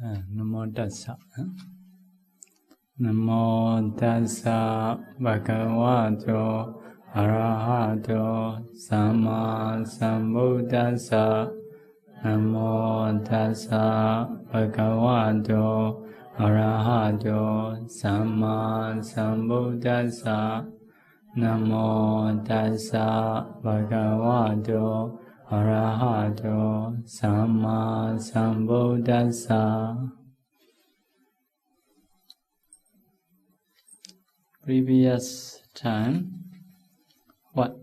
Namo tassa. Namo tassa bhagavato arahato samma sambuddhassa. Namo tassa bhagavato arahato samma sambuddhassa. Namo tassa bhagavato arahato samma sambuddhassa. Previous time, what?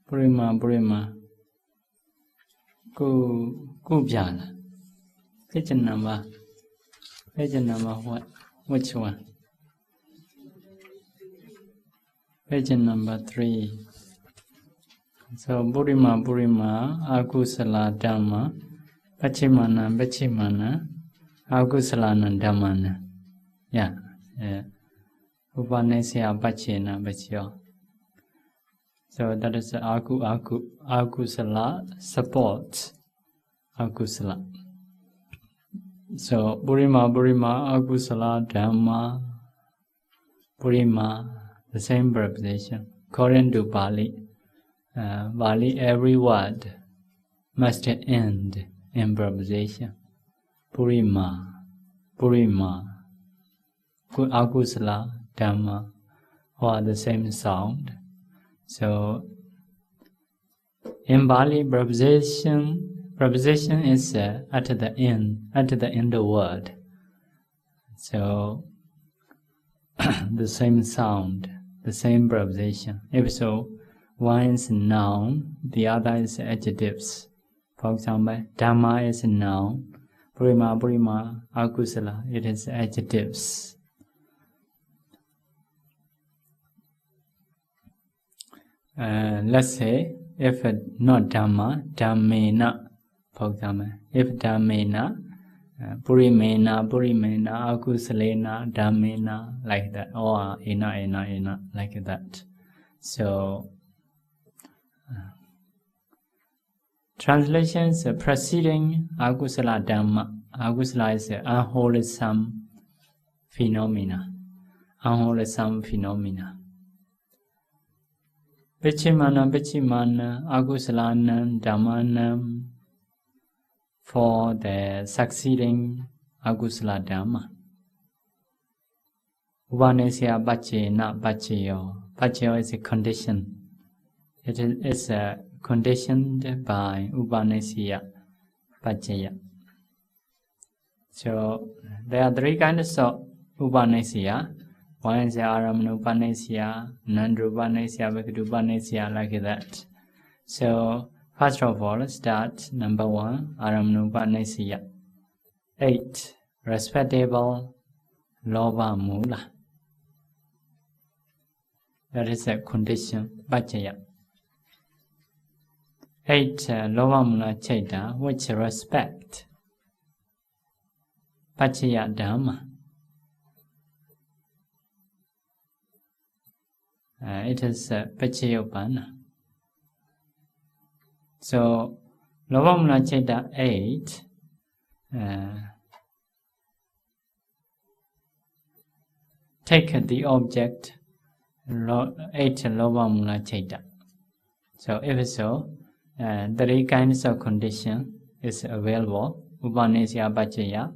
Purima. Ku pyala. Page number what? Which one? Page number 3. So Purima, Akusala Dhamma, Pachimana, Akusalana Dhammana. Yeah. Upanesya Pachena Pachyo. So that is Akusala supports Akusala. So Purima, Akusala Dhamma, Purima, the same preposition. According to Pali. Pali, every word must end in preposition. Purima, Akusala, Dhamma, or the same sound. So, in Pali, preposition is at the end of word. So, the same sound, the same preposition. If so, one is noun, the other is adjectives. For example, Dhamma is noun, Purima, Akusala, it is adjectives. Let's say, if not Dhamma, Dhammena, for example. If Dhammena, Purimena, Akusalena, Dhammena, like that. Or Ena, like that. So, translations preceding Akusala Dhamma. Akusala is unwholesome phenomena. Pachimana, Akusalanam, Dhammanam, for the succeeding Akusala Dhamma. Upanesya Pachena Pachayo. Pachayo is a condition. It is conditioned by Upanesya Pachaya. So there are 3 kinds of Upanesya. One is Aramana Upanesya, Nandra Upanesya, Vikadu Upanesya, like that. So first of all, start number 1, Aramana Upanesya. 8. Respectable Loba Mula. That is a condition, Pachaya. 8. Loba Mula Chaita, which respect Pachaya Dhamma. It is Pachayopana. So, Lovamula Chaita 8, take the object 8 Lovamula Chaita. So, if so, 3 kinds of condition is available. Upanesya Pachaya,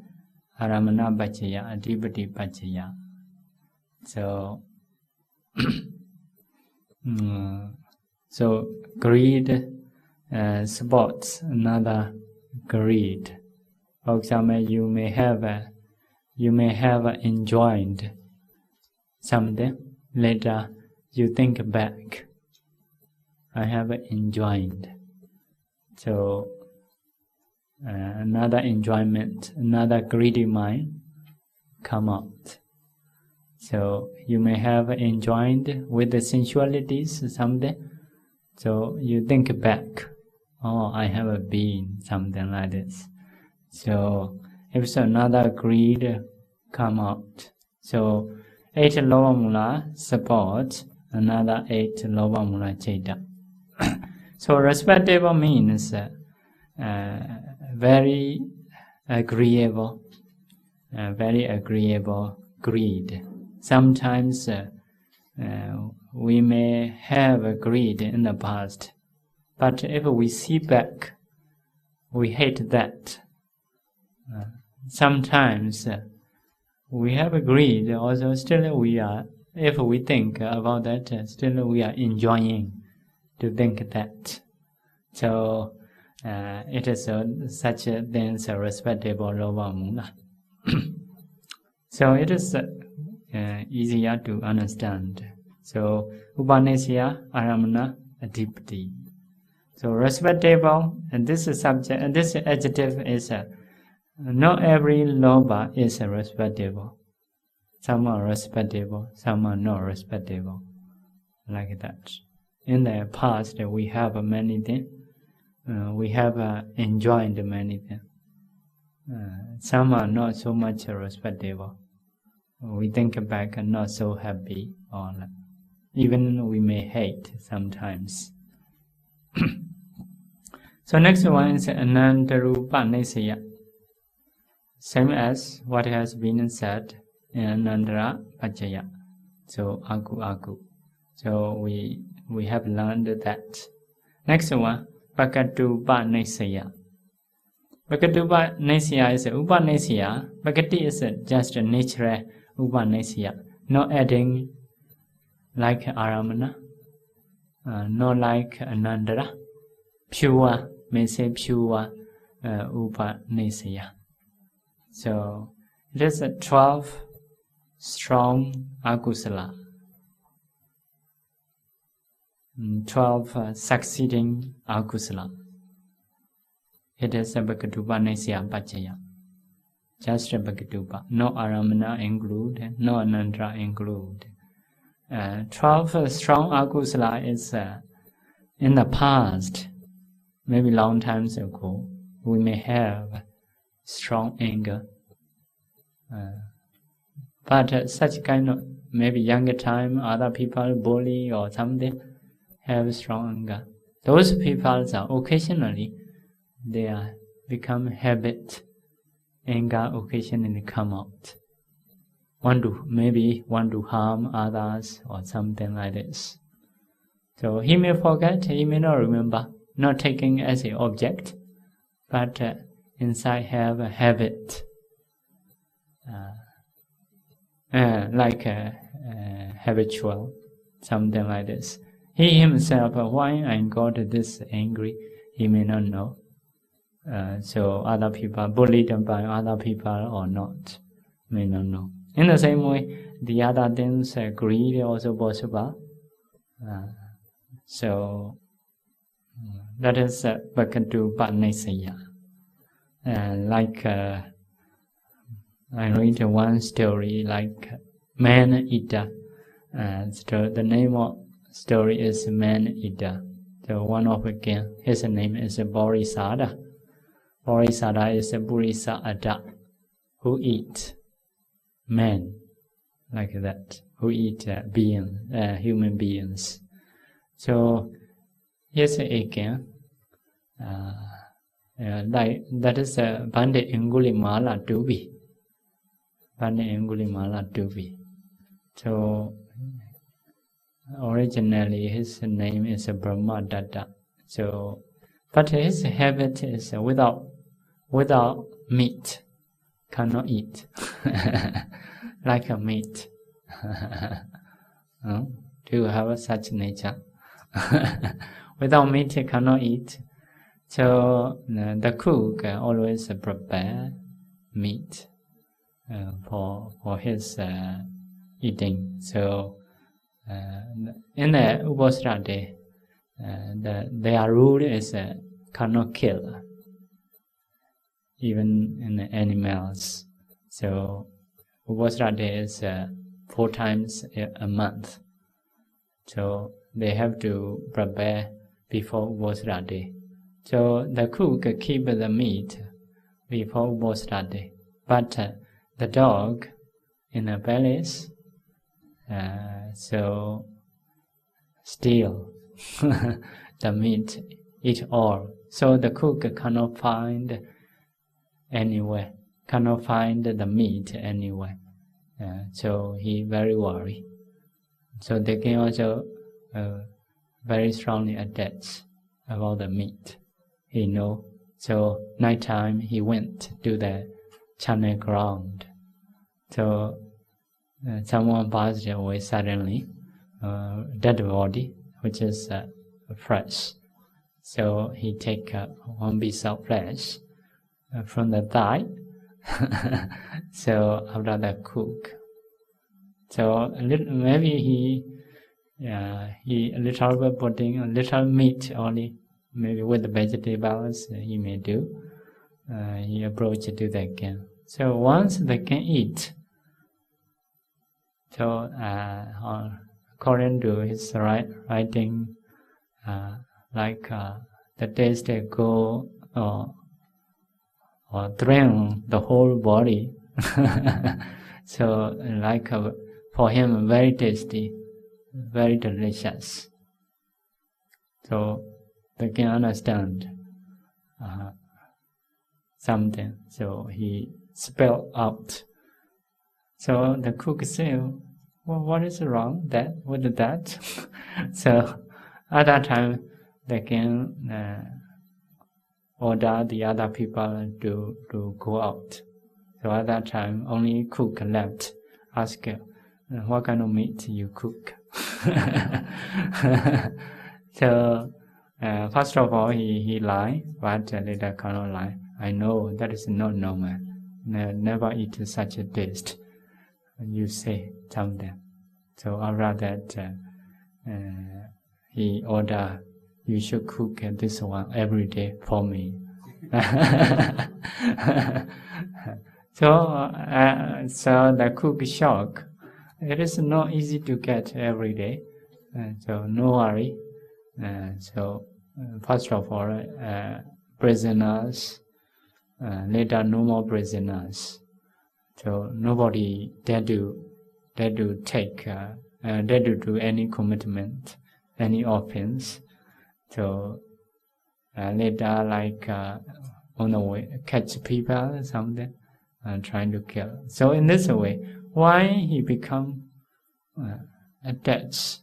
Aramana Pachaya, Adhipati Pachaya. So, so greed supports another greed. For example, you may have enjoyed something. Later, you think back. I have enjoyed. So another enjoyment, another greedy mind come out. So you may have enjoyed with the sensualities someday. So you think back, oh, I have been something like this. So if so, another greed come out. So 8 lower mula supports another 8 lower mula chaita. So respectable means very agreeable, very agreeable greed. Sometimes we may have greed in the past, but if we see back, we hate that. Sometimes we have greed, also still we are, if we think about that, still we are enjoying to think that. So it is such a things respectable lobha mula. So it is easier to understand. So upanisya aramana adipati. So respectable, and this is subject, and this adjective is not every lobha is respectable. Some are respectable, some are not respectable, like that. In the past, we have many things. We have enjoyed many things. Some are not so much respectable. We think back and not so happy, or even we may hate sometimes. So next one is Anandarupa Nisaya. Same as what has been said in Anandara Pachaya. So Aku. So we have learned that. Next one, Pakatupa Nisaya. Pakatupa Nisaya is Upanisya. Pakati is just a natural Upanisya, not adding like Aramana, not like Anandara. Pure, may say pure Upanisya. So it is 12 strong akusala, 12 succeeding akusala. It is a Bhakatupa Nisya Pachaya. Just a Bhakatupa. No Aramana include, no Anandra include. 12 strong akusala is in the past, maybe long times ago, we may have strong anger. But such kind of, maybe younger time, other people bully or something, have strong anger. Those people are occasionally, they are become habit. Anger occasionally come out. Maybe want to harm others or something like this. So he may forget, he may not remember, not taking as an object, but inside have a habit. Like habitual, something like this. He himself, why I got this angry, he may not know. So other people, bullied by other people or not, may not know. In the same way, the other things, greed also possible. So that is Bhakatupa Nisaya. Like I read one story like Man Eater. So the name of story is Man Eater. So one of the king, his name is Bodhisada. Bodhisada is a Purisa Ada, who eat men, like that, who eat human beings. So here's a king. Like that is Pandit Angulimala Dubi. Pandit Angulimala Dubi. So originally his name is Brahma Datta. So, but his habit is without meat, cannot eat, like a meat. Do you have such nature? Without meat, cannot eat. So the cook always prepare meat for his eating. So in the Upasara day, their rule is cannot kill, even in the animals. So Upasara day is 4 times a month. So they have to prepare before Upasara day. So the cook keep the meat before Upasara day. But the dog in the palace, so steal the meat, eat all. So the cook cannot find anywhere, cannot find the meat anywhere. So he very worried. So the king also very strongly attached about the meat. He know. So nighttime he went to the channel ground. So someone passed away suddenly, dead body, which is fresh. So he take one piece of flesh from the thigh. So after that cook. So maybe he a little bit putting a little meat only, maybe with the vegetables he may do. He approached to the king. So once the king eat, so according to his writing, the taste go or drain the whole body. So for him very tasty, very delicious. So they can understand something. So he spelled out. So the cook said, well, what is wrong with that? So at that time they can order the other people to go out. So at that time only cook left. Ask what kind of meat you cook. So first of all he lied, but later cannot lie. I know that is not normal. Never eat such a taste. You say something. So after that he ordered, you should cook this one every day for me. So the cook shocked. It is not easy to get every day, so no worry. So first of all, prisoners, later no more prisoners. So nobody dare to take, dare to do any commitment, any offense. So later on the way catch people something, trying to kill. So in this way, why he become attached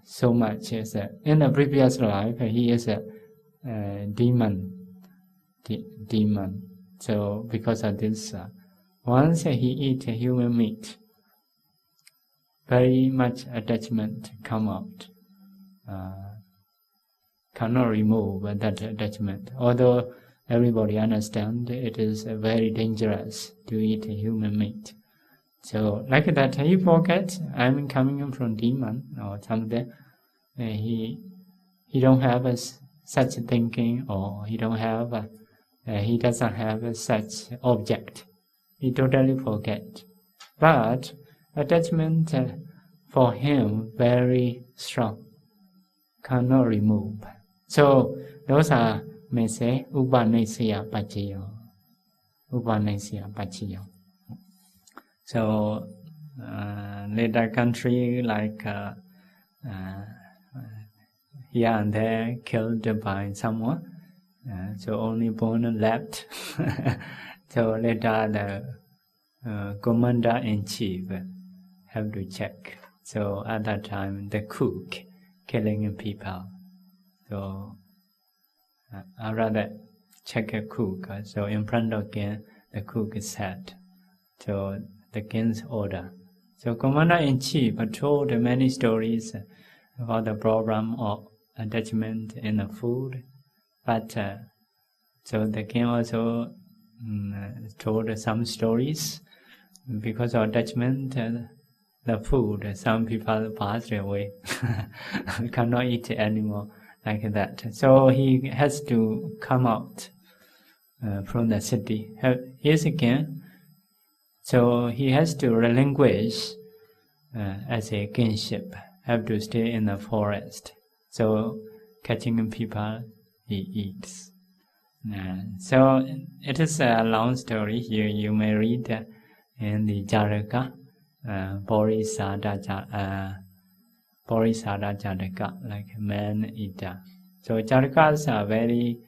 so much is in the previous life he is a demon. So because of this, once he eat human meat, very much attachment come out. Cannot remove that attachment. Although everybody understands it is very dangerous to eat human meat. So like that, he forget I'm coming from demon or something. He don't have such thinking, or he doesn't have such object. He totally forget. But attachment for him very strong, cannot remove. So those are, may say, upanishya pachiyo. So later country like here and there killed by someone. So only born left. So later the commander-in-chief have to check. So at that time the cook killing people. So after that check a cook. So in front of king, the cook said, so the king's order. So commander-in-chief told many stories about the problem of attachment in the food. But so the king also told some stories. Because of attachment, the food, some people passed away, cannot eat anymore like that. So he has to come out from the city. He is a king, so he has to relinquish as a kingship, have to stay in the forest. So catching people, he eats. So it is a long story. Here you may read in the Jaraka, Borisada Jaraka, like man eater. So Jarakas are very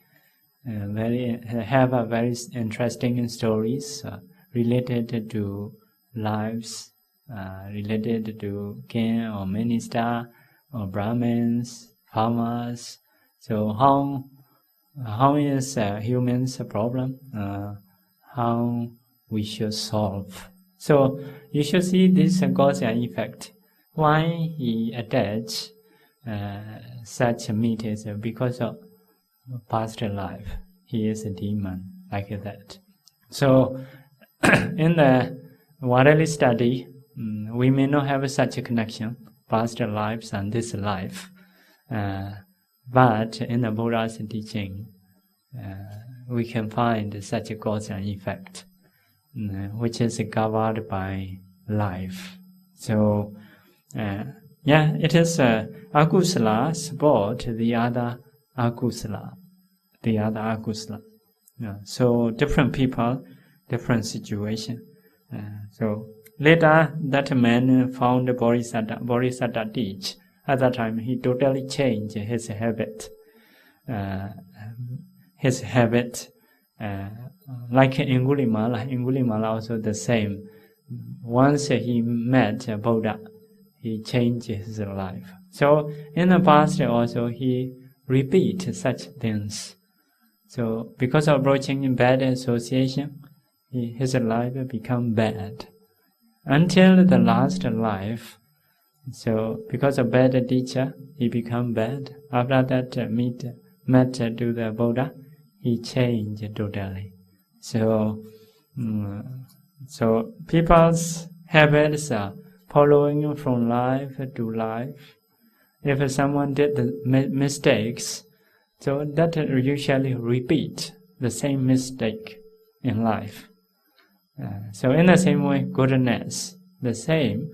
have a very interesting stories related to lives, related to king or minister or Brahmins, farmers. So how is humans a problem? How we should solve. So you should see this cause and effect. Why he attached such meat is because of past life. He is a demon like that. So in the Varali study, we may not have such a connection, past lives and this life. But in the Buddha's teaching, we can find such a cause and effect, which is covered by life. So, it is akusala support the other akusala. So different people, different situation. So later that man found Bodhisattva teach. At that time, he totally changed his habit. Like Angulimala also the same. Once he met Buddha, he changed his life. So in the past also he repeat such things. So because of approaching bad association, his life become bad. Until the last life, so because of bad teacher, he become bad. After that met to the Buddha, he changed totally. So people's habits are following from life to life. If someone did the mistakes, so that usually repeat the same mistake in life. So in the same way, goodness, the same,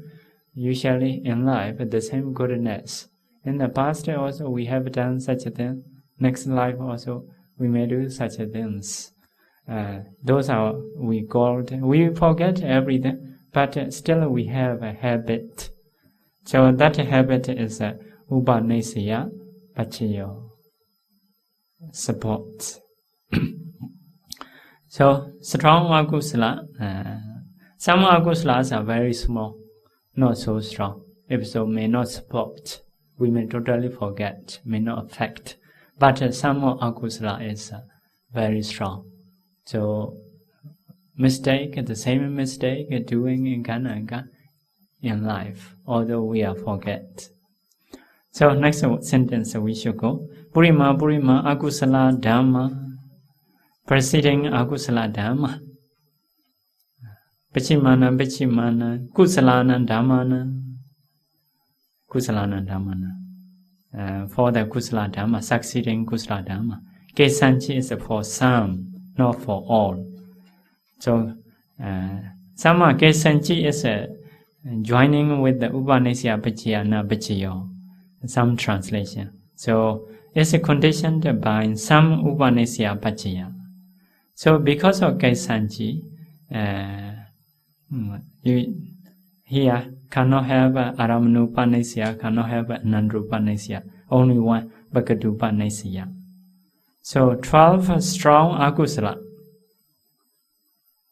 usually in life, the same goodness. In the past also we have done such a thing. Next life also we may do such things. Those are we forget everything, but still we have a habit. So that habit is upanisya pachayo, support. So strong akusala, some akusalas are very small, not so strong. If so, may not support. We may totally forget, may not affect. But some akusala is very strong. So mistake, the same mistake doing in life, although we are forget. So next sentence we should go. Purima akusala dhamma, preceding akusala dhamma. Pachimana kusalana dhammana. For the kusala dhamma, succeeding kusala dhamma. Kesanchi is for some, not for all. So sama kesanchi is joining with the upanisya pachayana pachayo. Some translation. So it's conditioned by some upanisya pachaya. So because of kesanchi, you here cannot have Aramanupanisya, cannot have Anandrupanisya, only one Bhagavadupanisya. So 12 strong akusala,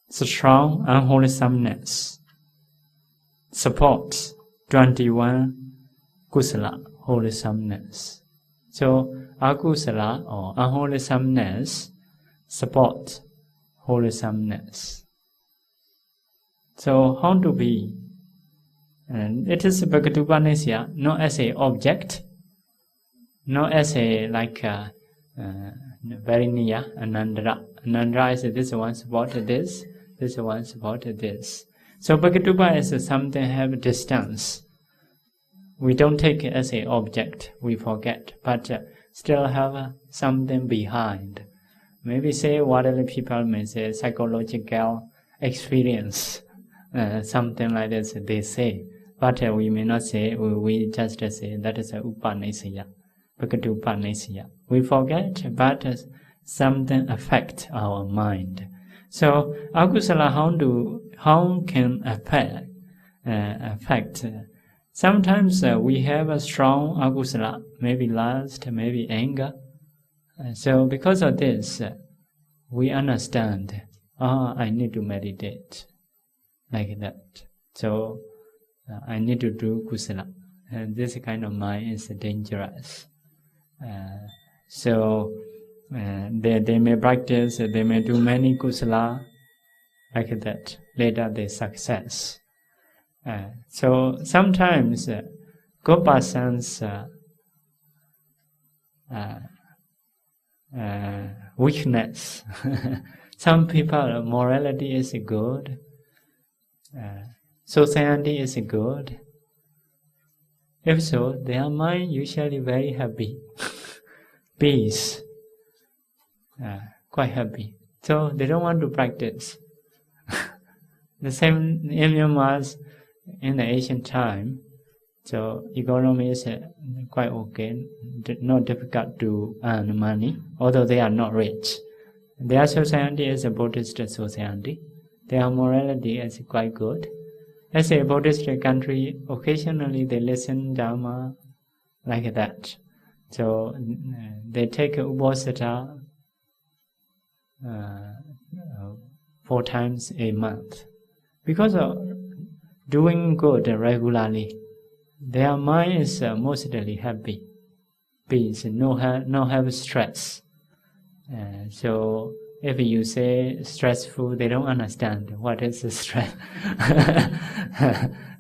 strong unwholesomeness, supports 21 kusala, wholesomeness. So akusala or unwholesomeness support wholesomeness. So how to be? And it is Bhagavadupanisya, not as a object, not as a very near Anandra. Anandra is this one support this one support this. So Bhagavadupa is something have distance. We don't take it as a object, we forget, but still have something behind. Maybe say what other people may say psychological experience, something like this they say. But we may not say, we just say that is a upanisya, Bhagavadupanisya. We forget, but something affect our mind. So akusala, how can affect? Sometimes we have a strong akusala, maybe lust, maybe anger, So because of this, we understand, I need to meditate like that. So I need to do kusala. And this kind of mind is dangerous. So they may practice, they may do many kusala like that. Later they success. So sometimes good persons weakness. Some people morality is good, society is good. If so, their mind usually very happy, peace, quite happy. So they don't want to practice. The same in Myanmar in the ancient time. So economy is quite okay, not difficult to earn money, although they are not rich. Their society is a Buddhist society. Their morality is quite good. As a Buddhist country, occasionally they listen Dharma like that. So they take Uposatha 4 times a month. Because of doing good regularly, their mind is mostly happy, peace, no have stress. So if you say stressful, they don't understand what is stress.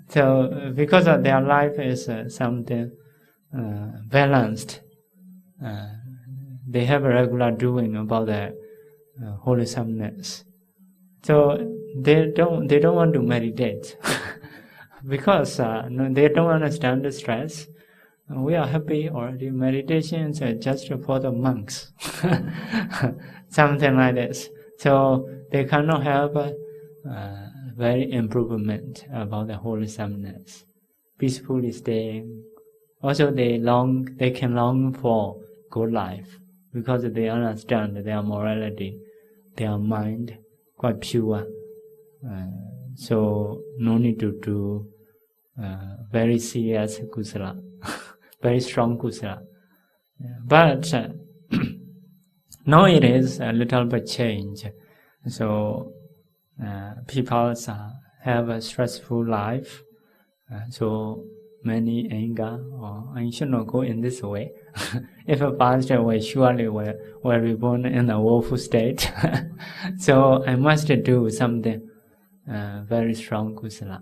So because of their life is something balanced, they have a regular doing about their wholesomeness. So they don't want to meditate because they don't understand the stress. We are happy already. Meditation is just for the monks, something like this. So they cannot have very improvement about the wholesomeness, peacefully staying. Also, they can long for good life because they understand their morality, their mind quite pure. So no need to do very serious kusala. Very strong kusala. But now it is a little bit change. So people have a stressful life. So many anger, or I should not go in this way. If a pastor will surely were reborn in a woeful state. So I must do something very strong kusala.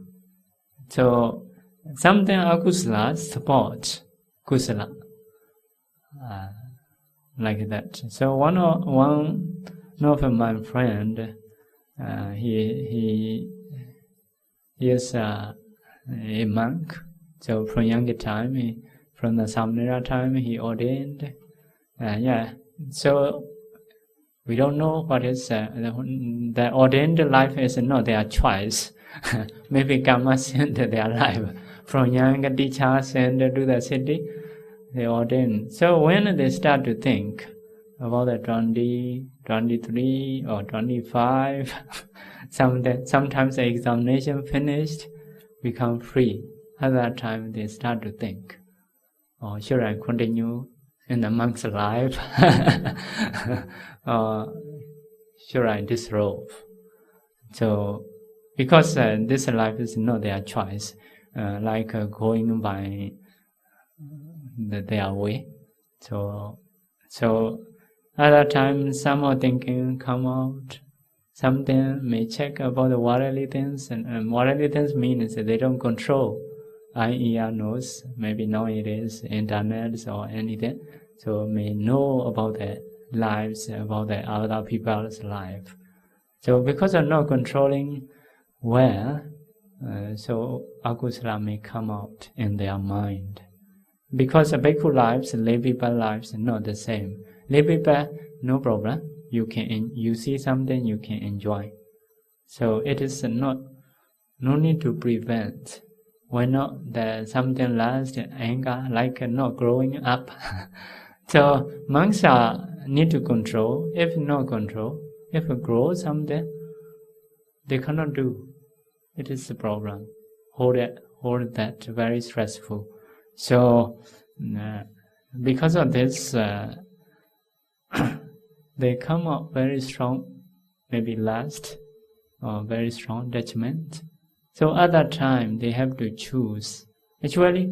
So something akusala support kusala, like that. So one of my friend, he is a monk. So from younger time, from the Samnera time, he ordained. So we don't know what is the ordained life is not their choice. Maybe karma sent their life. From young teachers and to the city, they ordain. So when they start to think about the 20, 23 or 25, sometimes the examination finished, become free. At that time they start to think, should I continue in the monk's life? Or should I disrobe? So because this life is not their choice, like going by their way. So at that time, some are thinking, come out. Something may check about the worldly things, and worldly things means that they don't control. Eye, ear, nose, maybe now it is internet or anything. So may know about their lives, about the other people's life. So because of not controlling well, so akusala may come out in their mind. Because bhikkhu lives, lay people lives are not the same. Lay people, no problem. You see something you can enjoy. So it is no need to prevent. Why not that something lasts anger, like not growing up? So monks need to control. If not control, if it grows something, they cannot do. It is the problem. Hold that very stressful. So because of this, they come up very strong, maybe lust or very strong attachment. So at that time they have to choose. Actually,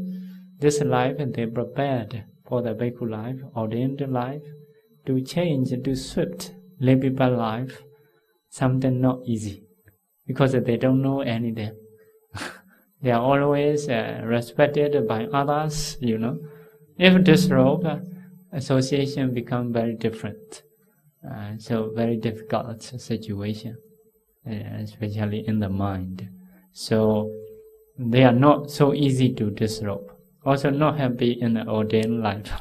this life they prepared for the bhikkhu life, ordained life, to change, to shift lay people life, something not easy, because they don't know anything. They are always respected by others, If disrobe, association become very different. So very difficult situation, especially in the mind. So they are not so easy to disrobe. Also not happy in the ordained life.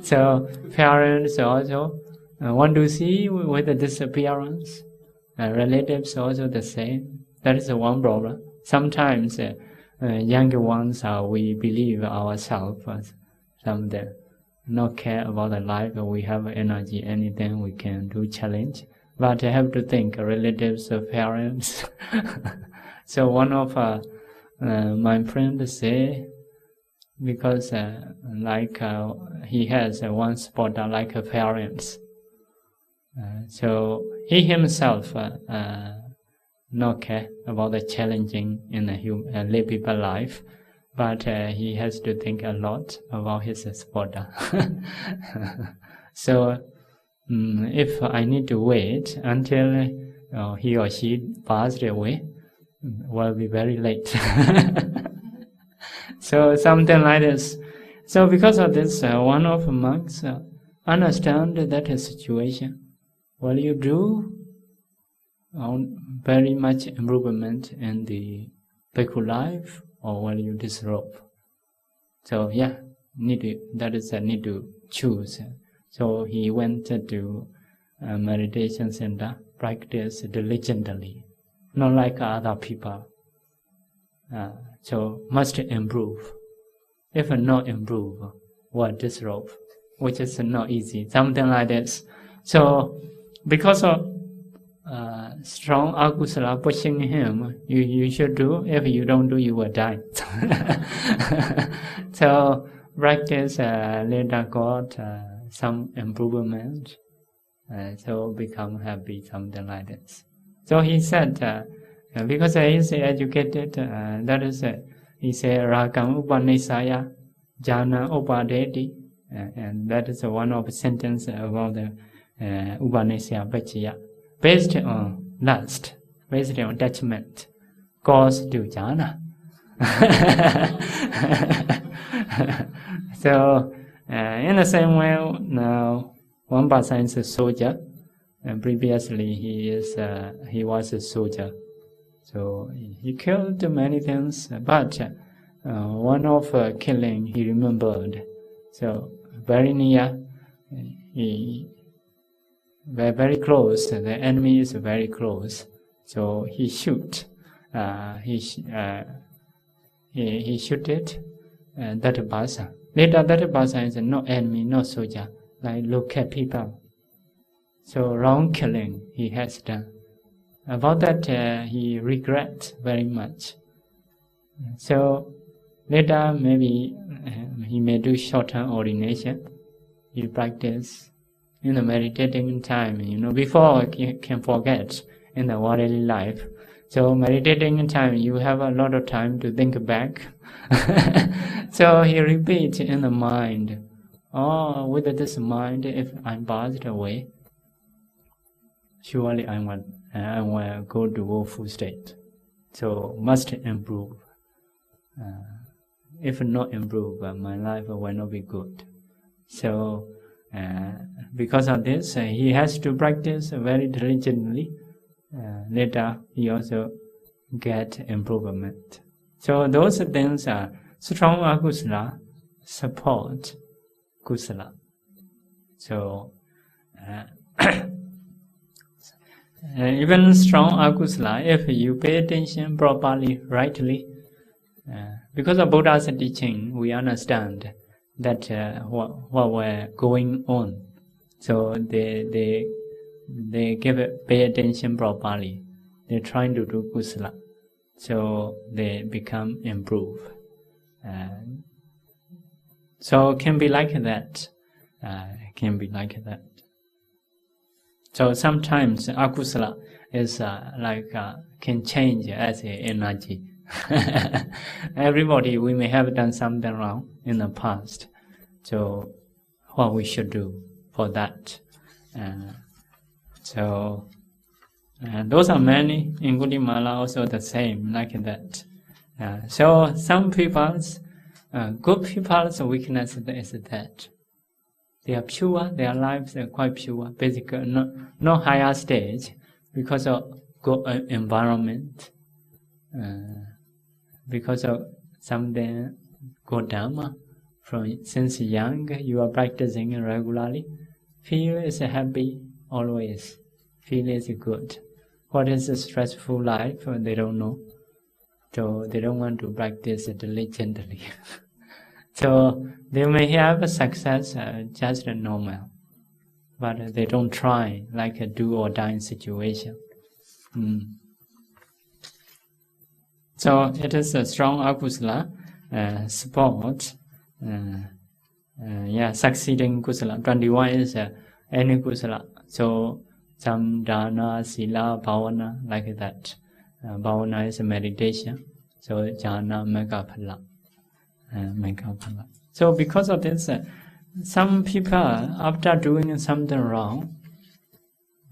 So parents also want to see with the disappearance. Relatives also the same. That is one problem. Sometimes younger ones we believe ourselves someday, not care about the life. We have energy, anything we can do challenge. But I have to think relatives, parents. So one of my friends say, because he has one spot like parents. So he himself not care about the challenging in the lay people life, but he has to think a lot about his spotter. So if I need to wait until he or she passed away, will be very late. So something like this. So because of this, one of the monks understand that situation. Will you do very much improvement in the bhikkhu life, or will you disrobe? So need to choose. So he went to a meditation center, practice diligently, not like other people. So must improve. If not improve, will disrobe, which is not easy. Something like this. So because of strong akusala pushing him, you should do. If you don't do, you will die. So practice later got some improvement. So become happy, something like this. So he said, because he is educated, that is, he said, Ragam upanisaya jana upadeti, and that is one of the sentence about the upanisaya pachiya. Based on lust, based on attachment, cause to jhana. So, in the same way, now one person is a soldier, and previously he was a soldier. So he killed many things, but one of killing he remembered. So very near, very close. The enemy is very close. So he shoot. He shoot it. That person. Later, that person is not enemy, not soldier. Like local people. So wrong killing he has done. About that, he regrets very much. So later, maybe he may do short-term ordination. He practice in the meditating time, before you can forget in the worldly life. So meditating time, you have a lot of time to think back. So he repeats in the mind, with this mind, if I'm passed away, surely I will go to woeful state. So must improve. If not improve, my life will not be good. So because of this, he has to practice very diligently. Later, he also get improvement. So those things are strong akusala support kusala. So even strong akusala, if you pay attention properly, rightly, because of Buddha's teaching, we understand that what were going on. So they pay attention properly. They're trying to do kusala, so they become improve. So it can be like that. can be like that. So sometimes akusala is can change as a energy. Everybody, we may have done something wrong in the past. So what we should do for that? Those are many, including Mala also the same, like that. So some people's, good people's weakness is that they are pure, their lives are quite pure, basically no higher stage because of good environment, because of something good Dhamma. Since young, you are practicing regularly. Feel is happy always. Feel is good. What is a stressful life? They don't know. So they don't want to practice diligently. So they may have a success just normal, but they don't try like a do or die situation. So it is a strong akusala support. Succeeding kusala. 21 is any kusala. So some dana, sila, bhavana, like that. Bhavana is a meditation. So jhana, megaphala. So because of this, some people, after doing something wrong,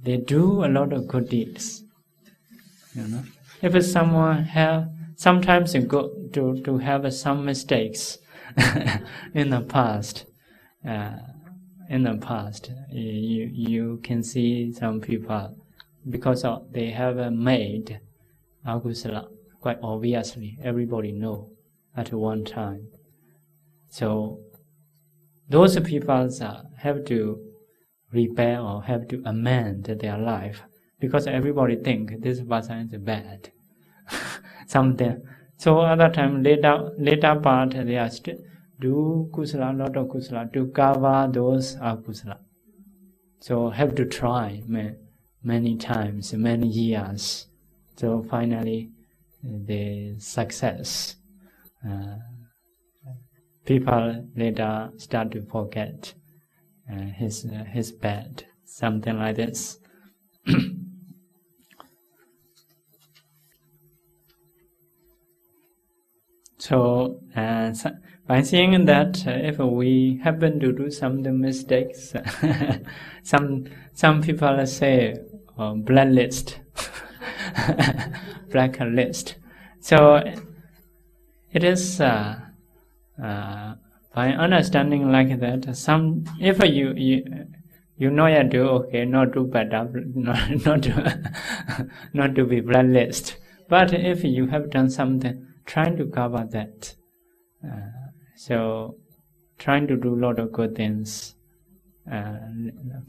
they do a lot of good deeds. If someone have sometimes good to have some mistakes in the past, you can see some people because they have made akusala quite obviously. Everybody know at one time. So those people have to repair or have to amend their life because everybody think this person is bad. Something. So other time later part they are still do kusala, lot of kusala to cover those akusala. So have to try many times, many years. So finally the success. People later start to forget his bad, something like this. So by seeing that, if we happen to do some mistakes, some people say blacklist, blacklist. So it is by understanding like that. If you know you do okay, not do better, not to be blacklist. But if you have done something, trying to cover that. So trying to do a lot of good things.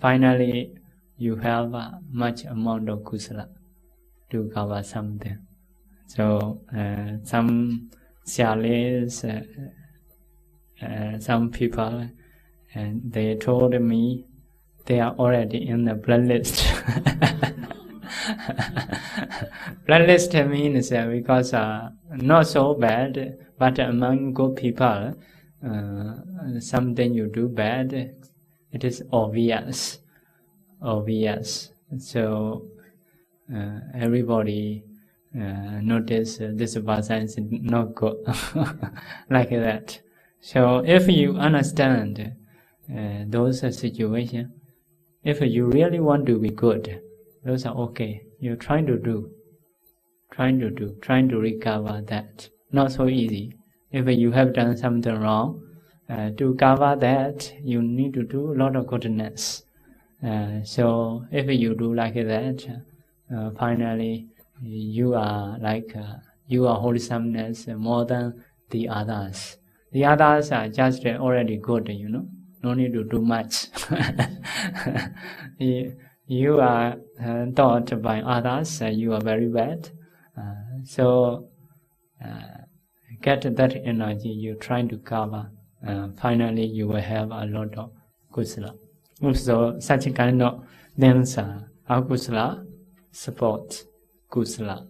Finally, you have a much amount of kusala to cover something. So some Sialis, some people, and they told me they are already in the blacklist. Blacklist means because not so bad, but among good people, something you do bad, it is obvious. So everybody notice this person is not good, like that. So if you understand those situations, if you really want to be good, those are okay. You're trying to recover that. Not so easy. If you have done something wrong, to cover that, you need to do a lot of goodness. So if you do like that, finally you are wholesomeness more than the others. The others are just already good, no need to do much. You are taught by others, you are very bad. So get that energy, you're trying to cover. Finally, you will have a lot of kusala. So such kind of things are akusala support kusala.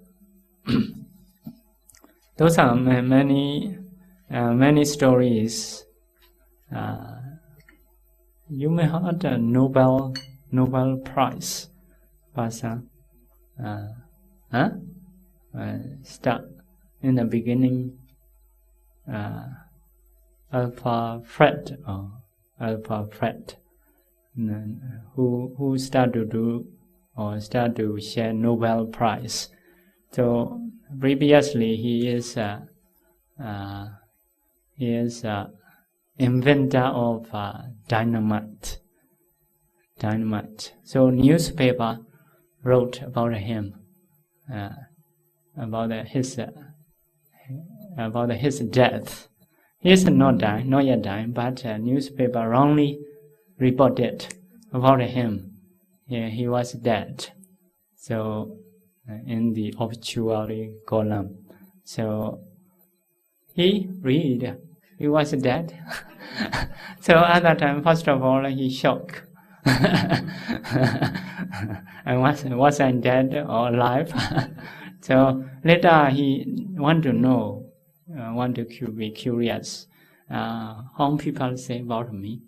Those are many stories You may have a Nobel Prize person. Start in the beginning. Alpha Fred who start to do or start to share Nobel Prize. So previously he is inventor of dynamite. So newspaper wrote about him, about his death. He is not yet dying, but newspaper wrongly reported about him. Yeah, he was dead. So in the obituary column, so he was dead. So at that time, first of all, he shocked. And was I dead or alive? So later he want to know. Want to be curious how people say about me.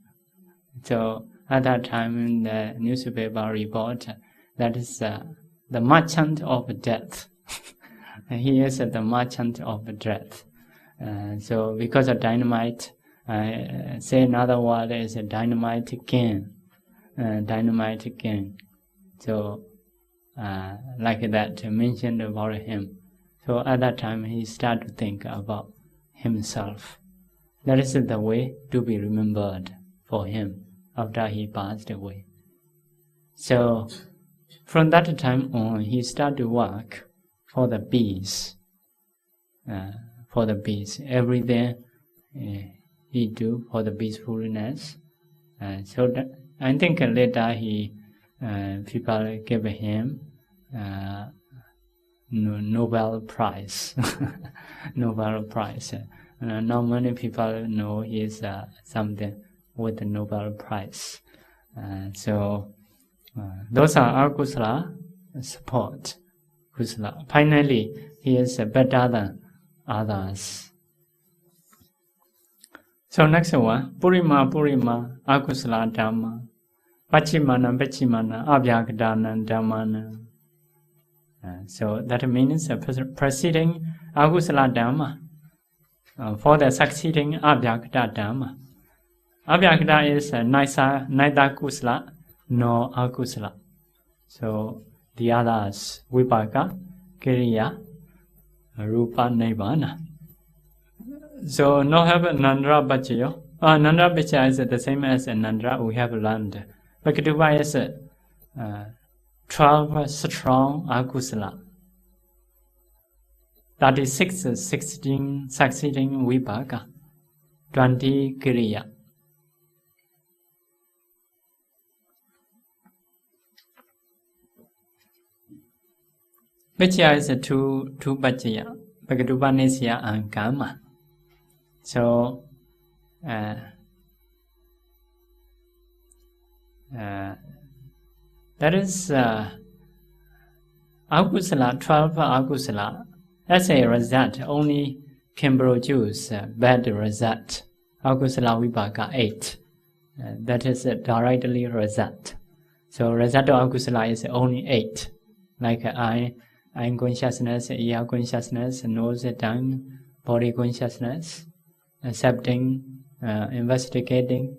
So at that time in the newspaper report, that is the merchant of death. He is the merchant of death. So because of dynamite, say another word is a dynamite king. So like that mentioned about him. So at that time he started to think about himself. That is the way to be remembered for him after he passed away. So from that time on, he started to work for the peace. Every day he do for the peacefulness. So that, I think later people gave him Nobel Prize. Nobel Prize. Not many people know he is something with the Nobel Prize. So those are Akusala support. Kusala. Finally, he is better than others. So next one, Purima Akusala Dhamma. Pachimana Abhidhamma Dhammana. So that means preceding Akusala Dhamma for the succeeding Abhidhamma Dhamma. Abhidhamma is neither Kusala nor Akusala. So the others, Vipaka, Kiriya, Rupa, Nibbana. So no have Nandra Bhajayo. Nandra Bhajayo is the same as Nandra we have learned. Bhaktiva is 12 strong akusala. 36 16 succeeding vipaka. 20 kriya. Bhajya is two bhajya. Bhaktiva Nisya and Kama. So that is akusala, 12 akusala. As a result, only can produce bad result. Akusala vipaka 8. That is directly result. So result of akusala is only 8. Like eye consciousness, ear consciousness, nose, tongue, body consciousness, accepting, investigating.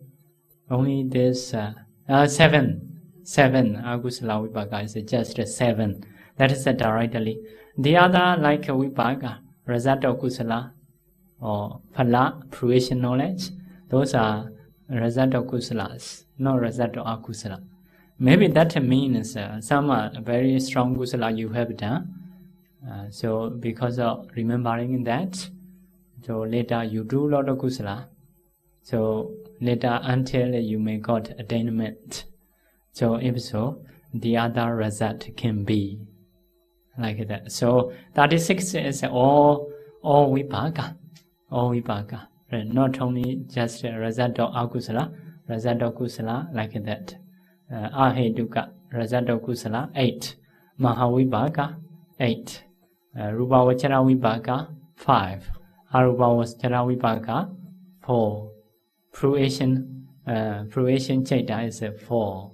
Only this 7 akusala vipaka is just 7. That is directly. The other like vipaka, result of kusala or phala, fruition knowledge, those are result of kusalas, not result of akusala. Maybe that means some very strong kusala you have done. So because of remembering that, so later you do a lot of kusala. So later until you may got attainment. So if so, the other result can be like that. So 36 is all vipaka. All vipaka. Right? Not only just a result of akusala, result of kusala like that. Aheduka, result of kusala 8. Mahavipaka 8. Rupavachara vipaka 5. Arupavachara vipaka 4. Fruition fruition chaita is 4.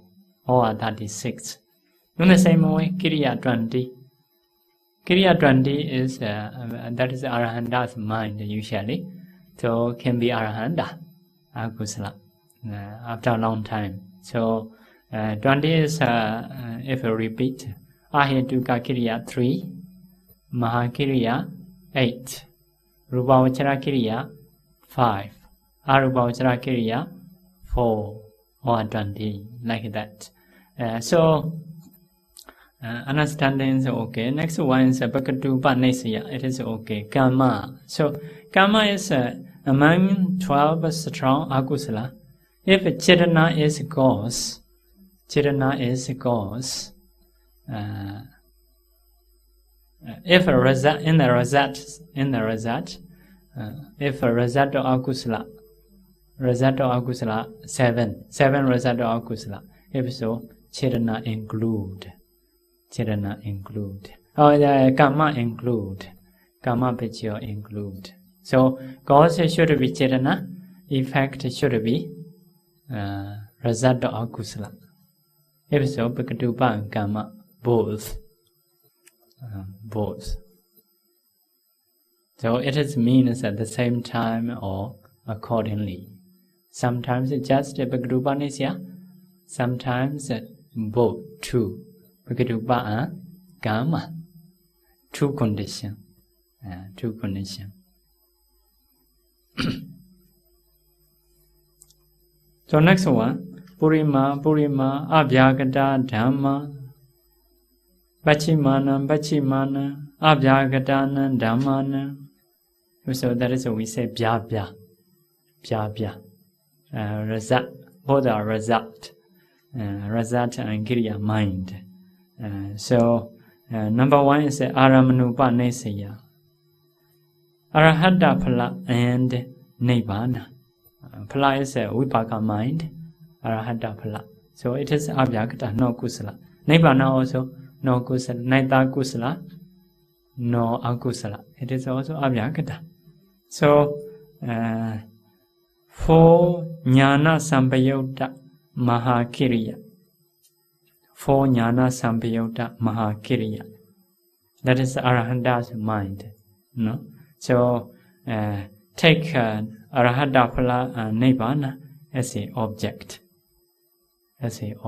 All are 36. In the same way, Kiriya 20. Kiriya 20 is, that is Arahanta's mind usually. So can be Arahanta, Akusala, after a long time. So 20 is, if you repeat, Ahetuka Kiriya 3, Mahakiriya 8, Rupavachara Kiriya 5, Arupavachara Kiriya 4 or 20, like that. So understanding is okay. Next one is Bhakatupa Nesya. It is okay. Karma. So karma is among 12 strong akusala. If Chirana is cause, if a result in the result, if a result of akusala, 7 result of akusala. If so, Chirana include. Oh, karma include. Karma picture include. So cause should be Chirana, effect should be result of akusala. If so, Bhakatupa and karma both. So it is means at the same time or accordingly. Sometimes just Bhakatupa Nisya, sometimes both, two. Bhakatupa and karma. Two conditions. So next one. Purima, Abhyagata, Dhamma, Bachimana, Abhyagatana, Dhammana. So that is what we say, Bhyabhya. Result, both are result. Result and Kiriya, mind. So number 1 is Aramanupa Nesaya. Arahata Phala and Nibbana. Phala is Vipaka mind. Arahata Phala. So it is Abhyagata, no Kusala. Nibbana also no Kusala. Neither Kusala, no Akusala. It is also Abhyagata. So 4 Jnana Sampayutta Mahakiriya. 4 Jnana Sampayutta Mahakiriya. That is Arahanta's mind. No? So take Arahata Phala and Nibbana as an object. Jnana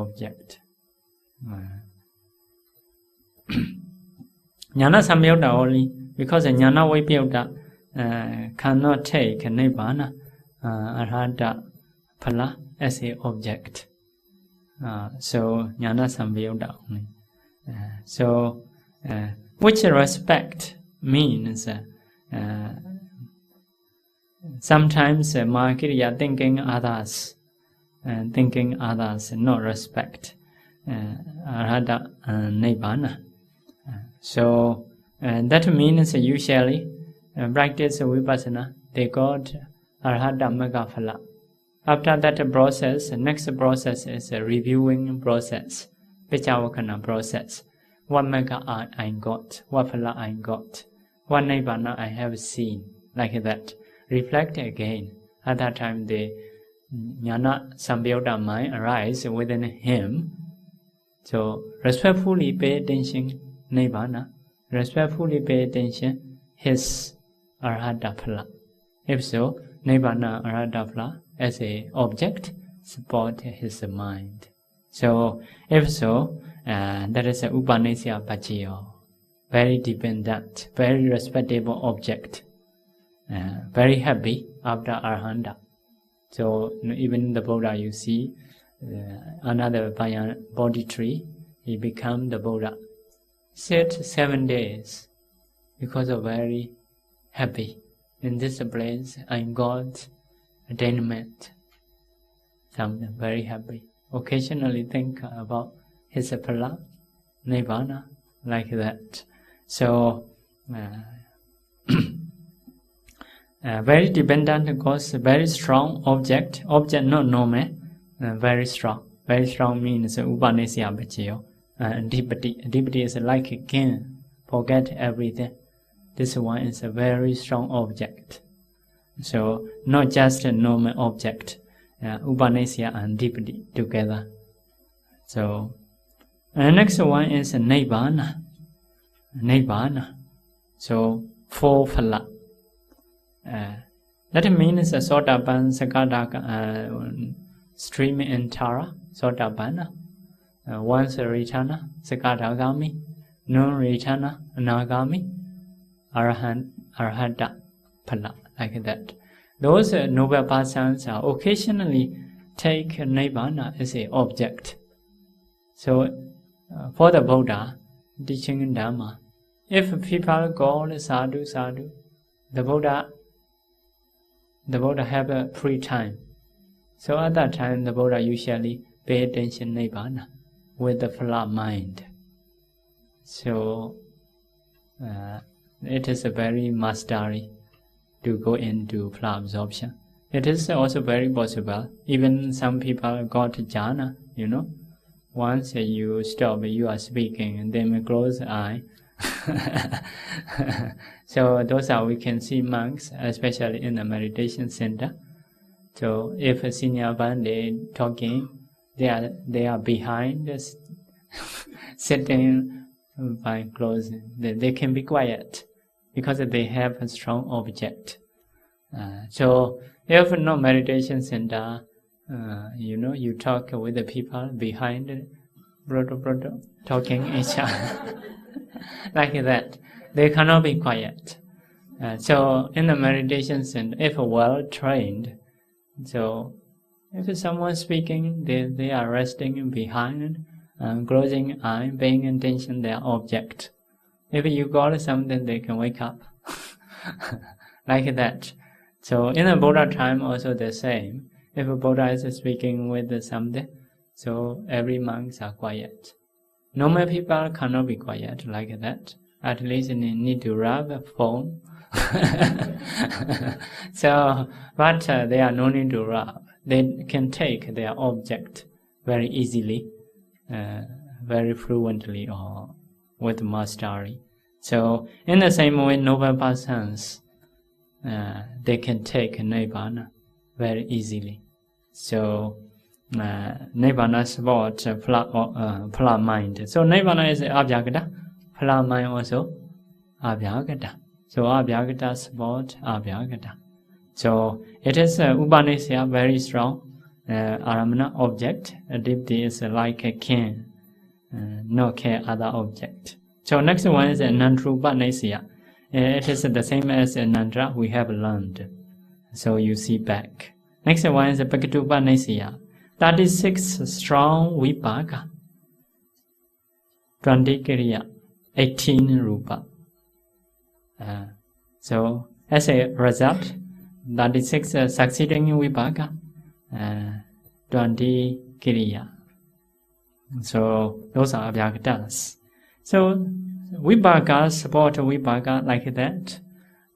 Sampayutta only, because Jnana Vipyutta cannot take Nibbana, Arahata Phala as an object. So Jnana Sampayutta only. So which respect means sometimes Mahakiriya thinking others, not respect. Arahata Nibbana. So that means usually practice Vipassana, they got Arahata Magga Phala. After that process, next process is a reviewing process, Vichawakana process. What Magga I got, what Phala I got, what Nibbana I have seen, like that. Reflect again. At that time, the Jnana Sampayutta mind arise within him. So respectfully pay attention, Nibbana. Respectfully pay attention, his Arahata Phala. If so, Nibbana Arahata Phala as an object support his mind. So if so, that is a Upanisya Pachiyo. Very dependent, very respectable object. Very happy after Arahanta. So even the Buddha, you see, another Bodhi tree, he become the Buddha. Sit 7 days because of very happy. In this place, I got attainment. Something very happy. Occasionally think about his Phala, Nibbana, like that. So very dependent because very strong object not normal, very strong. Very strong means Upanisya Pachiyo. Adipati is like a king, forget everything. This one is a very strong object. So not just a normal object. Upanasya and Dipati together. So, next one is Nibbana. Nibbana. So, 4 phala. That means Sotapan, Sakadaka, stream and Tara, Sotabana. Once Ritana, Sakadagami, non-Ritana, Nagami, Arhata phala, like that. Those noble persons occasionally take Nibbana as an object. So, for the Buddha, teaching Dhamma, if people go sadhu, sadhu, the Buddha have a free time. So at that time, the Buddha usually pay attention Nibbana with the flat mind. So it is a very mastery to go into flat absorption. It is also very possible. Even some people got jhana, Once you stop, you are speaking, and then you close the eye. So those are, we can see monks, especially in the meditation center. So if a senior bandit talking, they are behind, sitting by closing. They can be quiet because they have a strong object. So if no meditation center, you talk with the people behind, talking each other. Like that, they cannot be quiet. So in the meditation center, if well trained, so if someone speaking, they are resting behind, closing eye, paying attention their object. If you got something, they can wake up. Like that. So in the Buddha time also the same. If a Buddha is speaking with something, so every monks are quiet. Normal people cannot be quiet like that. At least they need to rub a phone. So, but they are no need to rub. They can take their object very easily, very fluently, or with mastery. So, in the same way, noble persons, they can take Nibbana very easily. So, Nibbana supports flat mind. So Nibbana is Abhyagata, flat mind also Abhyagata. So Abhyagata supports Abhyagata. So it is Upanasya, very strong Aramana object. Dipti is like a king, no care other object. So next one is Nandrupanasya. It is the same as Nandra we have learned. So you see back. Next one is Pakitupanasya. 36 strong vipaka, 20 kriya, 18 rupa. So as a result, 36 succeeding vipaka, 20 kriya. So those are Abhyagatas. So vipaka support vipaka like that.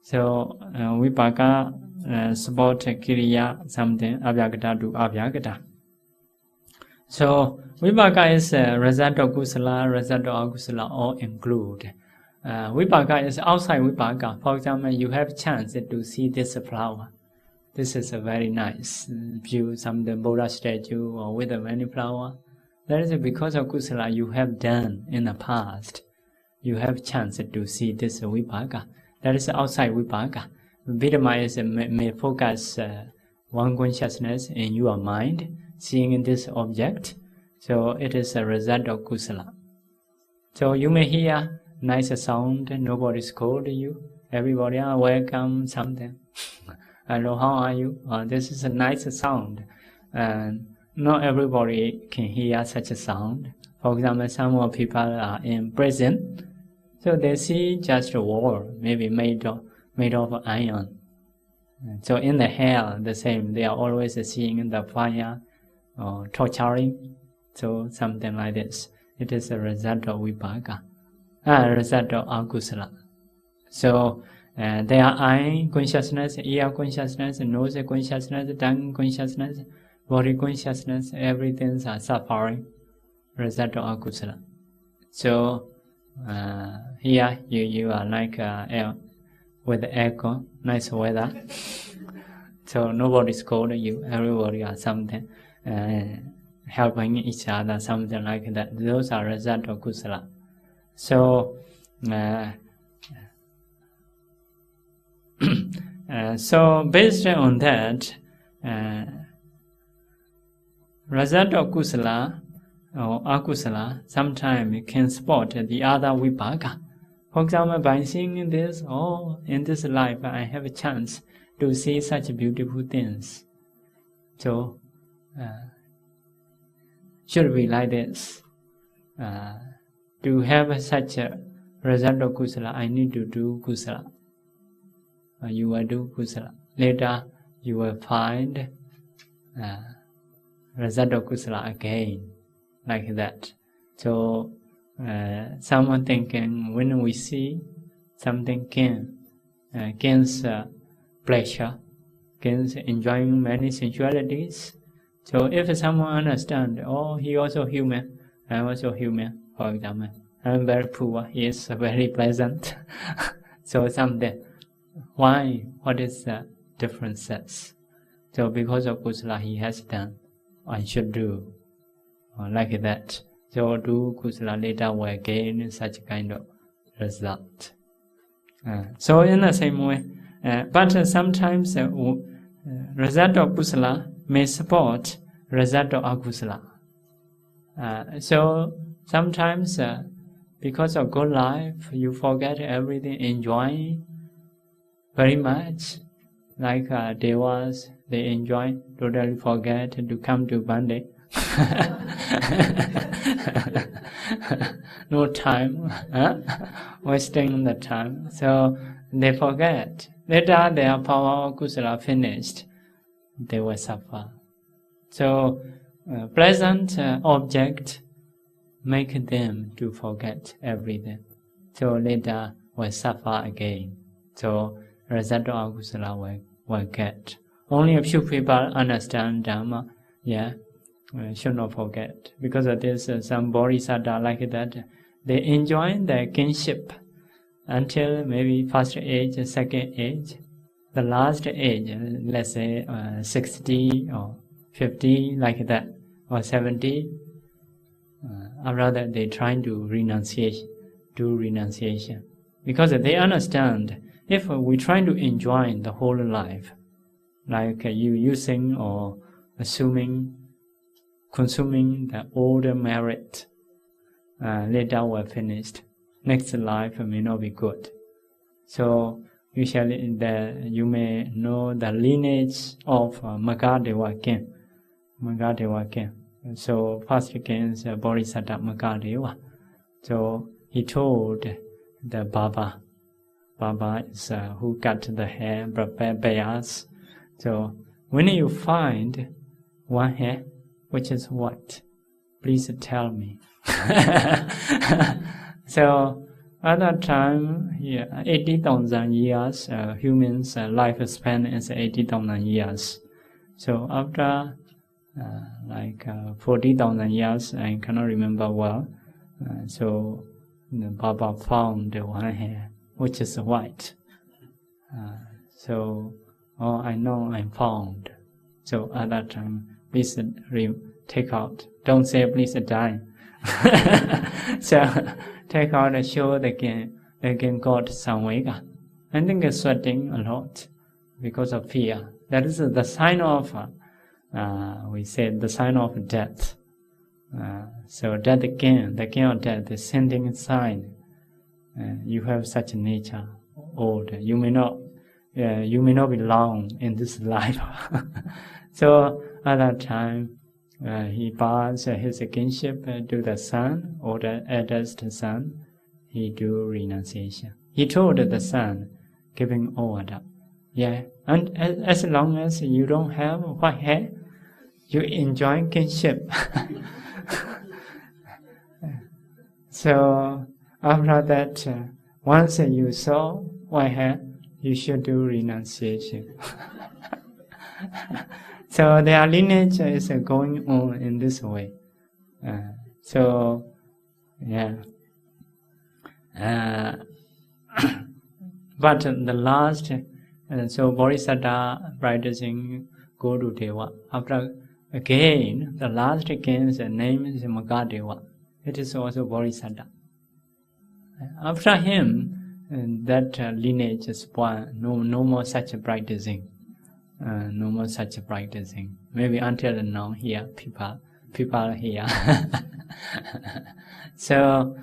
So vipaka support kriya something, Abhyagata to Abhyagata. So vipaka is result of kusala, result of akusala, all include. Vipaka is outside vipaka. For example, you have chance to see this flower. This is a very nice view, some the Buddha statue or with many flower. That is because of kusala you have done in the past. You have chance to see this vipaka. That is outside vipaka. Abhidhamma is may focus one consciousness in your mind, seeing this object. So it is a result of kusala. So you may hear nice sound, nobody scold you. Everybody are welcome something. Hello, how are you? This is a nice sound. Not everybody can hear such a sound. For example, some more people are in prison. So they see just a wall, maybe made of iron. So in the hell, the same. They are always seeing the fire or torturing. So something like this. It is a result of vipaka, result of akusala. So they are eye consciousness, ear consciousness, nose consciousness, tongue consciousness, body consciousness. Everything are suffering. Result of akusala. So here you are like with the echo, nice weather. So nobody scolded you. Everybody are something, helping each other, something like that. Those are result of kusala. So, so based on that, result of kusala or akusala sometimes can support the other vipaka. For example, by seeing this, in this life I have a chance to see such beautiful things. So, should be like this. To have such a result of kusala, I need to do kusala. You will do kusala. Later, you will find result of kusala again, like that. So, someone thinking when we see something gains pleasure, gains enjoying many sensualities. So if someone understands, he also human, I'm also human, for example, I'm very poor, he is very pleasant. So someday, why? What is the differences? So because of kusala he has done, I should do like that. So do kusala, later will gain such kind of result. So in the same way, but sometimes result of kusala may support result of akusala. So sometimes because of good life, you forget everything, enjoy very much. Like devas, they enjoy, totally forget to come to Bande. No time, wasting the time. So they forget. Later their power of kusala finished, they will suffer. So pleasant object make them to forget everything. So later will suffer again. So result of akusala will get. Only a few people understand Dhamma. Should not forget. Because of this, some bodhisattva like that, they enjoy their kinship until maybe first age, second age, the last age, let's say 60 or 50, like that, or 70. After that, they try to do renunciation. Because they understand, if we try to enjoy the whole life, like you using or consuming the older merit, later we're finished. Next life may not be good. So usually you may know the lineage of Magadeva king. So first king is Bodhisattva Magadeva. So he told the Baba is who cut the hair, prepared bayas. So when you find one hair which is white, please tell me. So at that time, 80,000 years, humans' lifespan is 80,000 years. So after 40,000 years, I cannot remember well. So the Baba found one hair which is white. I know I'm found. So at that time, please take out. Don't say please die. So take out and show they can got some vega. I think it's sweating a lot because of fear. That is the sign of, we said, the sign of death. So death again, the king of death is sending a sign. You have such a nature, old. You may not be long in this life. So at that time, he passed his kinship to the son, or the eldest son. He do renunciation. He told the son, giving order, and as long as you don't have white hair, you enjoy kinship. So after that, once you saw white hair, you should do renunciation. So their lineage is going on in this way. But the last And so Bodhisattva practicing go to Deva. After again, the last king's name is Magadeva. It is also Bodhisattva. After him, that lineage is spoiled. No more such practicing. No more such practicing. Maybe until now here, people here. So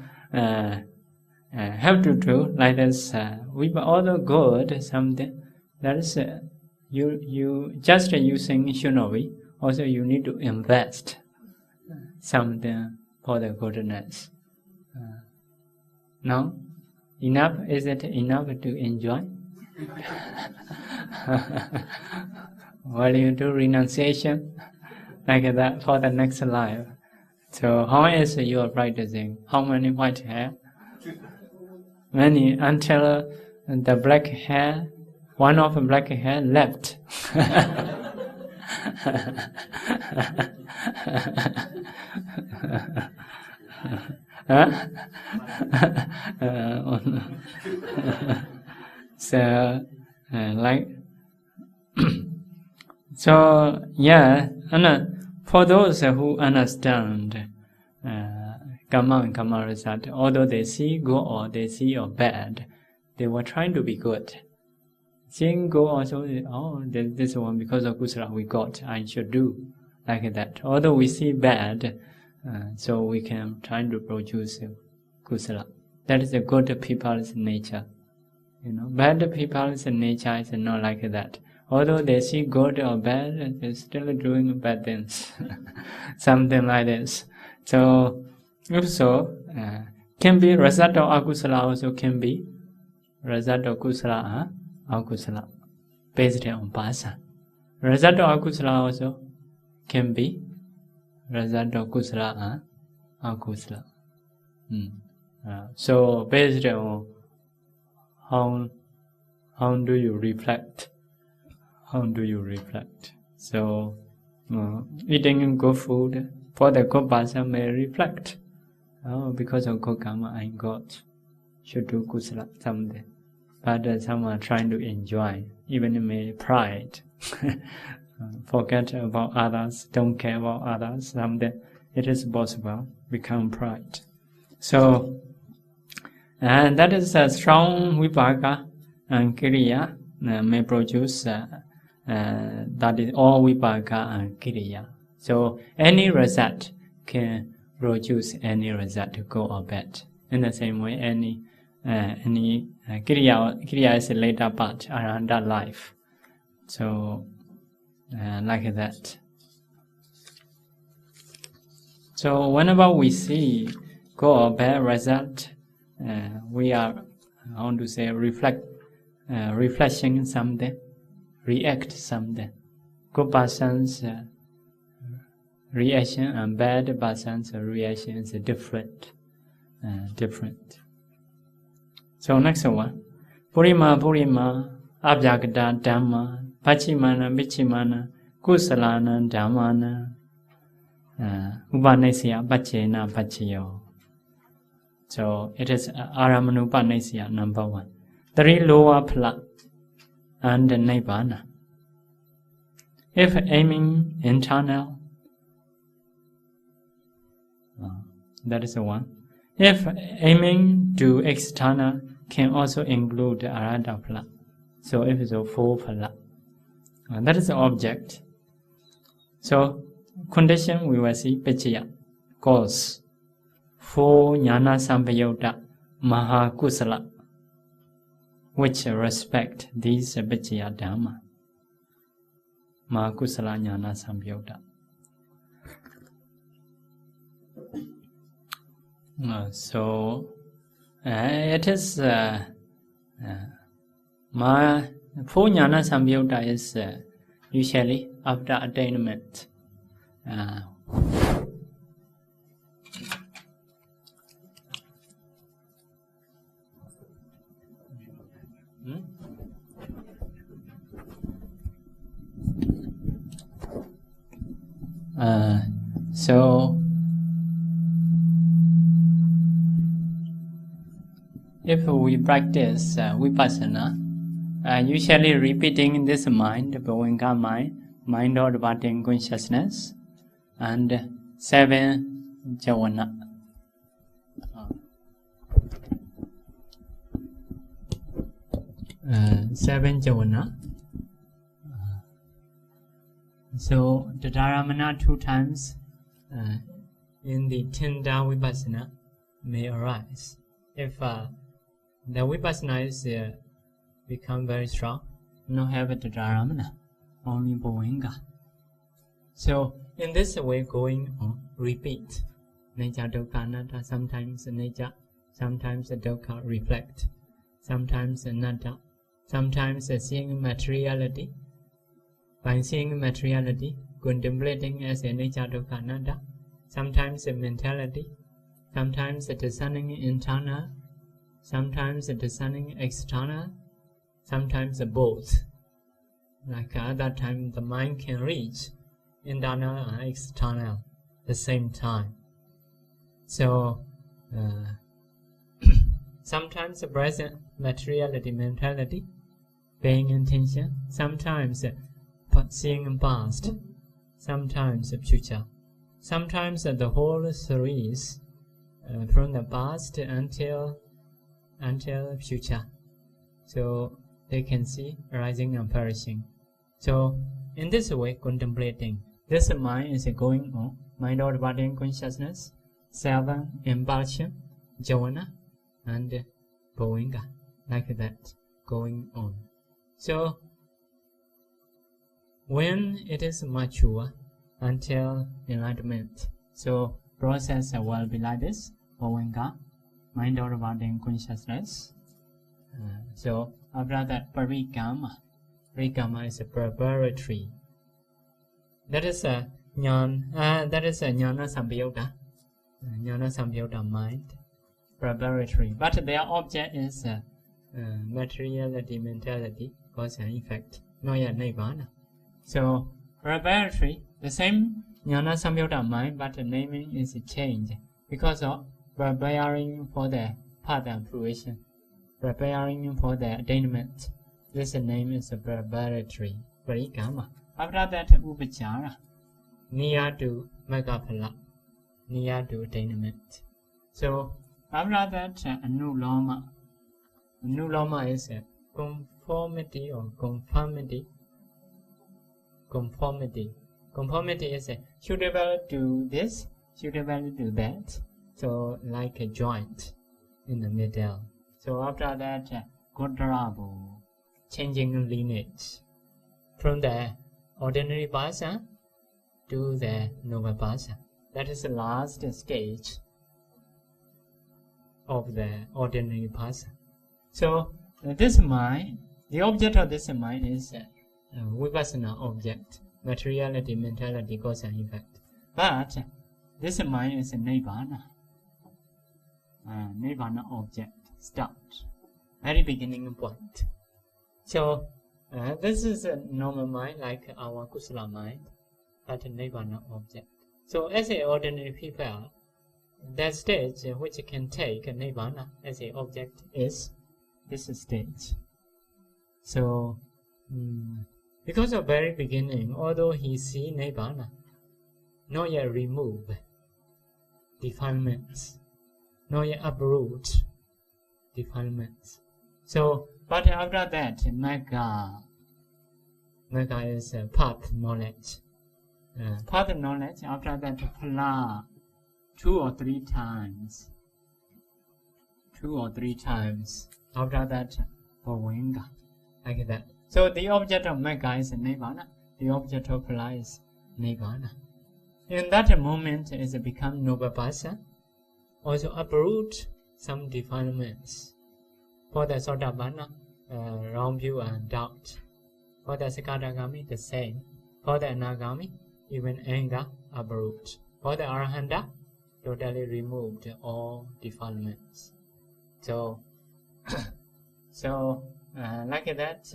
have to do like this. With all the good, something that is you just using shinobi. Also, you need to invest something for the goodness. No, enough. Is it enough to enjoy? While you do renunciation like that for the next life. So how is you are practicing? How many white hair? Many, until the black hair, one of the black hair left. So like so yeah, and for those who understand karma and karma result, although they see good or they see bad, they were trying to be good. Seeing good also, this one because of kusala we got, I should do like that. Although we see bad, so we can try to produce kusala. That is a good people's nature. Bad people's nature is not like that. Although they see good or bad, they're still doing bad things. Something like this. So, if so, can be result of akusala also can be result of kusala, akusala, based on basa. Result of akusala also can be result of kusala, akusala. So, based on how do you reflect? How do you reflect? So, eating good food for the good person may reflect. Because of good karma, I got should do kusala someday. But some are trying to enjoy, even may pride. Forget about others, don't care about others. Someday it is possible, become pride. So, and that is a strong vipaka and kiriya may produce. That is all vipaka and kiriya. So any result can produce any result, good or bad. In the same way, any kiriya is a later part around that life. So like that. So whenever we see good or bad result, we are, I want to say, reflection something, react something. Good person's reaction and bad person's reaction is different. So next one, Purima, Abhyagata, Dhamma, Pachimana, Vichimana, Kusalana, Dhammana, Upanasya, Pachena, Pachayo. So it is Aramanupanasya number 1. 3 lower pla and Nibbana. If aiming internal, that is the one. If aiming to external can also include Arhata pla. So if it's a 4 pla, that is the object. So condition we will see Pachaya, cause. 4 Jnana Sampayutta Maha Kusala, which respect these Pachaya Dhamma. Maha Kusala Jnana Sampayutta. So it is 4 Jnana Sampayutta is usually after attainment. So if we practice vipassana usually repeating this mind, Bhavanka mind or departing consciousness, and 7 jhana. Seven jhana. So the Dharamana 2 times in the tender vipassana may arise. If the vipassana is become very strong, no have the Dharamana, only Bhavanka. So in this way, going on, repeat. Nature dukkha anatta, sometimes nature, sometimes dukkha reflect, sometimes anatta, sometimes seeing materiality. By seeing materiality, contemplating as a nature dukkha anatta, sometimes a mentality, sometimes discerning internal, sometimes discerning external, sometimes both. Like at that time, the mind can reach internal and external at the same time. So sometimes the present materiality, mentality, paying attention, sometimes seeing past, sometimes future, sometimes the whole series from the past until future. So they can see rising and perishing. So in this way, contemplating, this mind is going on, mind or body consciousness, 7 impulsion, jhana, and Bhavanka, like that, going on. So when it is mature until enlightenment, so process will be like this: Bhavanka, mind or body consciousness. So after that, parikama is a preparatory. That is a jnana sambhyota mind, preparatory. But their object is materiality, mentality, cause and effect, not yet nirvana. So preparatory, the same jnana sambhyota mind, but the naming is changed because of preparing for the path and fruition, preparing for the attainment. This name is preparatory, parikama. After that, upachara, near to magaphala, near to attainment. So after that, anuloma. Anuloma is conformity or conformity. Conformity is suitable to this, suitable to that. So like a joint in the middle. So after that, Godrabo, changing lineage from the ordinary bhasa to the noble bhasa. That is the last stage of the ordinary bhasa. So this mind, the object of this mind is vipassana object, materiality, mentality, cause and effect. But this mind is a nirvana, nirvana object, start, very beginning point. So this is a normal mind like our kusala mind, but a nirvana object. So as an ordinary people, that stage which can take a nirvana as an object is this stage. So because of very beginning, although he see nirvana, not yet remove defilements, not yet uproot defilements. So, but after that, Magga is path knowledge. Path knowledge, after that, Phala, 2 or 3 times. 2 or 3 times. After that, Bhavanka, like that. So the object of Magga is Nirvana. The object of Phala is Nirvana. In that moment, it becomes noble bhasa. Also uproot some defilements. For the Sotapanna, wrong view and doubt. For the Sakadagami, the same. For the Anagami, even anger uproot. For the Arahanta, totally removed all defilements. So, like that.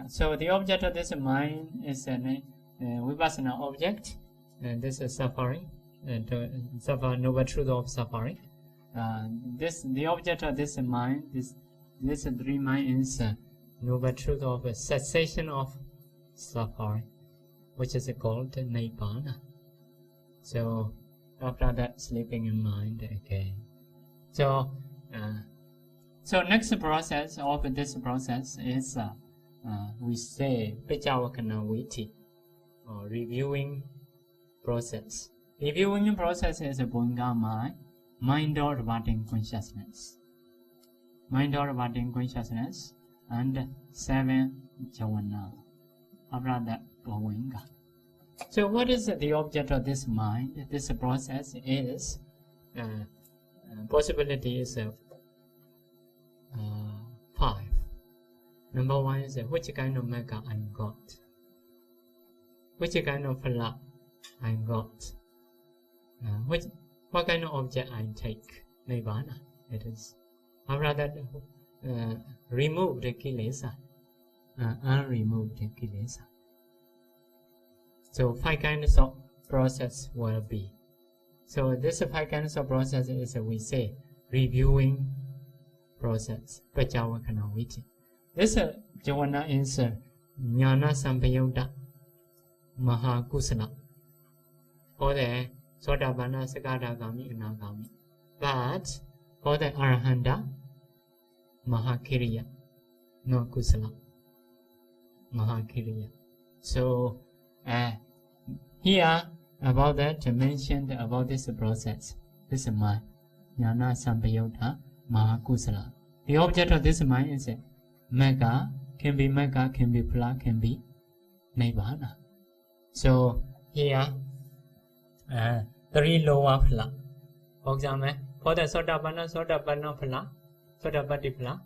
So the object of this mind is a vipassana object. This is suffering, suffer noble truth of suffering. The object of this mind, this dream mind is noble truth of a cessation of suffering, which is called Nibbana. So after that, sleeping in mind again. So next process of this process is we say Pajavakana Viti, or reviewing process. Reviewing process is a Bunga mind or abiding consciousness. Mind or abiding consciousness and 7 Javana. After that, Bhavinga. So what is the object of this mind? This process is possibility is 5. Number 1 is which kind of mega I got? Which kind of phala I got? What kind of object I take? Nibbana. It is. After that, remove the kilesa, unremove the kilesa. So 5 kinds of process will be. So this 5 kinds of process is we say reviewing process. Pajavakana Viti. This Javana is Jnana Sampayutta Mahakusala. For the Sotabana, Sakadagami, Anagami. But for the Arahanta, Mahakiriya, no Kusala. Mahakiriya. So here about that mentioned about this process. This mind, Jnana Sampayutta Mahakusala. The object of this mind is mega, can be phala, can be Nibbana. So here 3 lower phala. For example, for the Sotapanna phala, Sotapatti phala.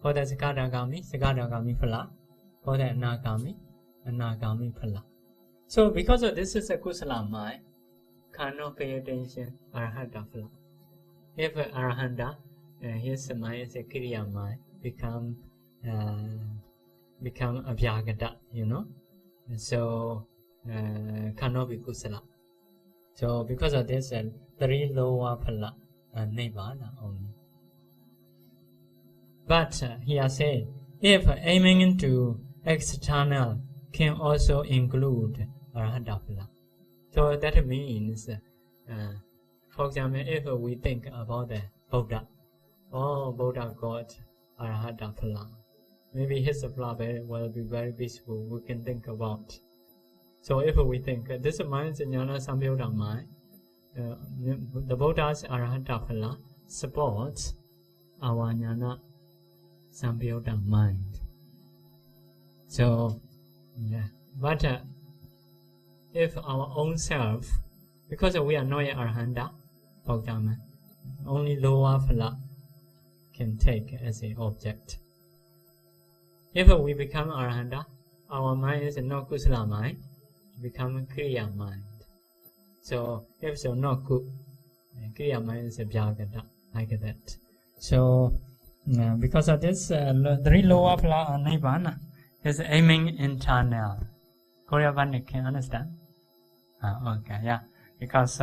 For the Sakadagami phala. For the Anagami phala. So because of this is a Kusala mind, cannot pay attention Arahanta phala. If Arahanta, his mind is a Kriya mind, become Abhyagata, So cannot be Kusala. So because of this, 3 lower phala Nibbana only. But here say, if aiming into external can also include Arahanta phala. So that means, for example, if we think about the Buddha, Buddha got Arahanta phala. Maybe his phala will be very peaceful. We can think about. So if we think this mind is Jnana Sampayutta mind, the Buddha's Arahanta phala supports our Jnana Sampayutta mind. So, but if our own self, because we are not Arahanta, for example, only lower phala can take as an object. If we become Arahanta, our mind is not Kusala mind, become Kriya mind. So if so not good, Kriya mind is a Abhyagata, like that. So because of this, 3 lower phala Nibbana is aiming internal. Korean can understand? Okay, yeah. Because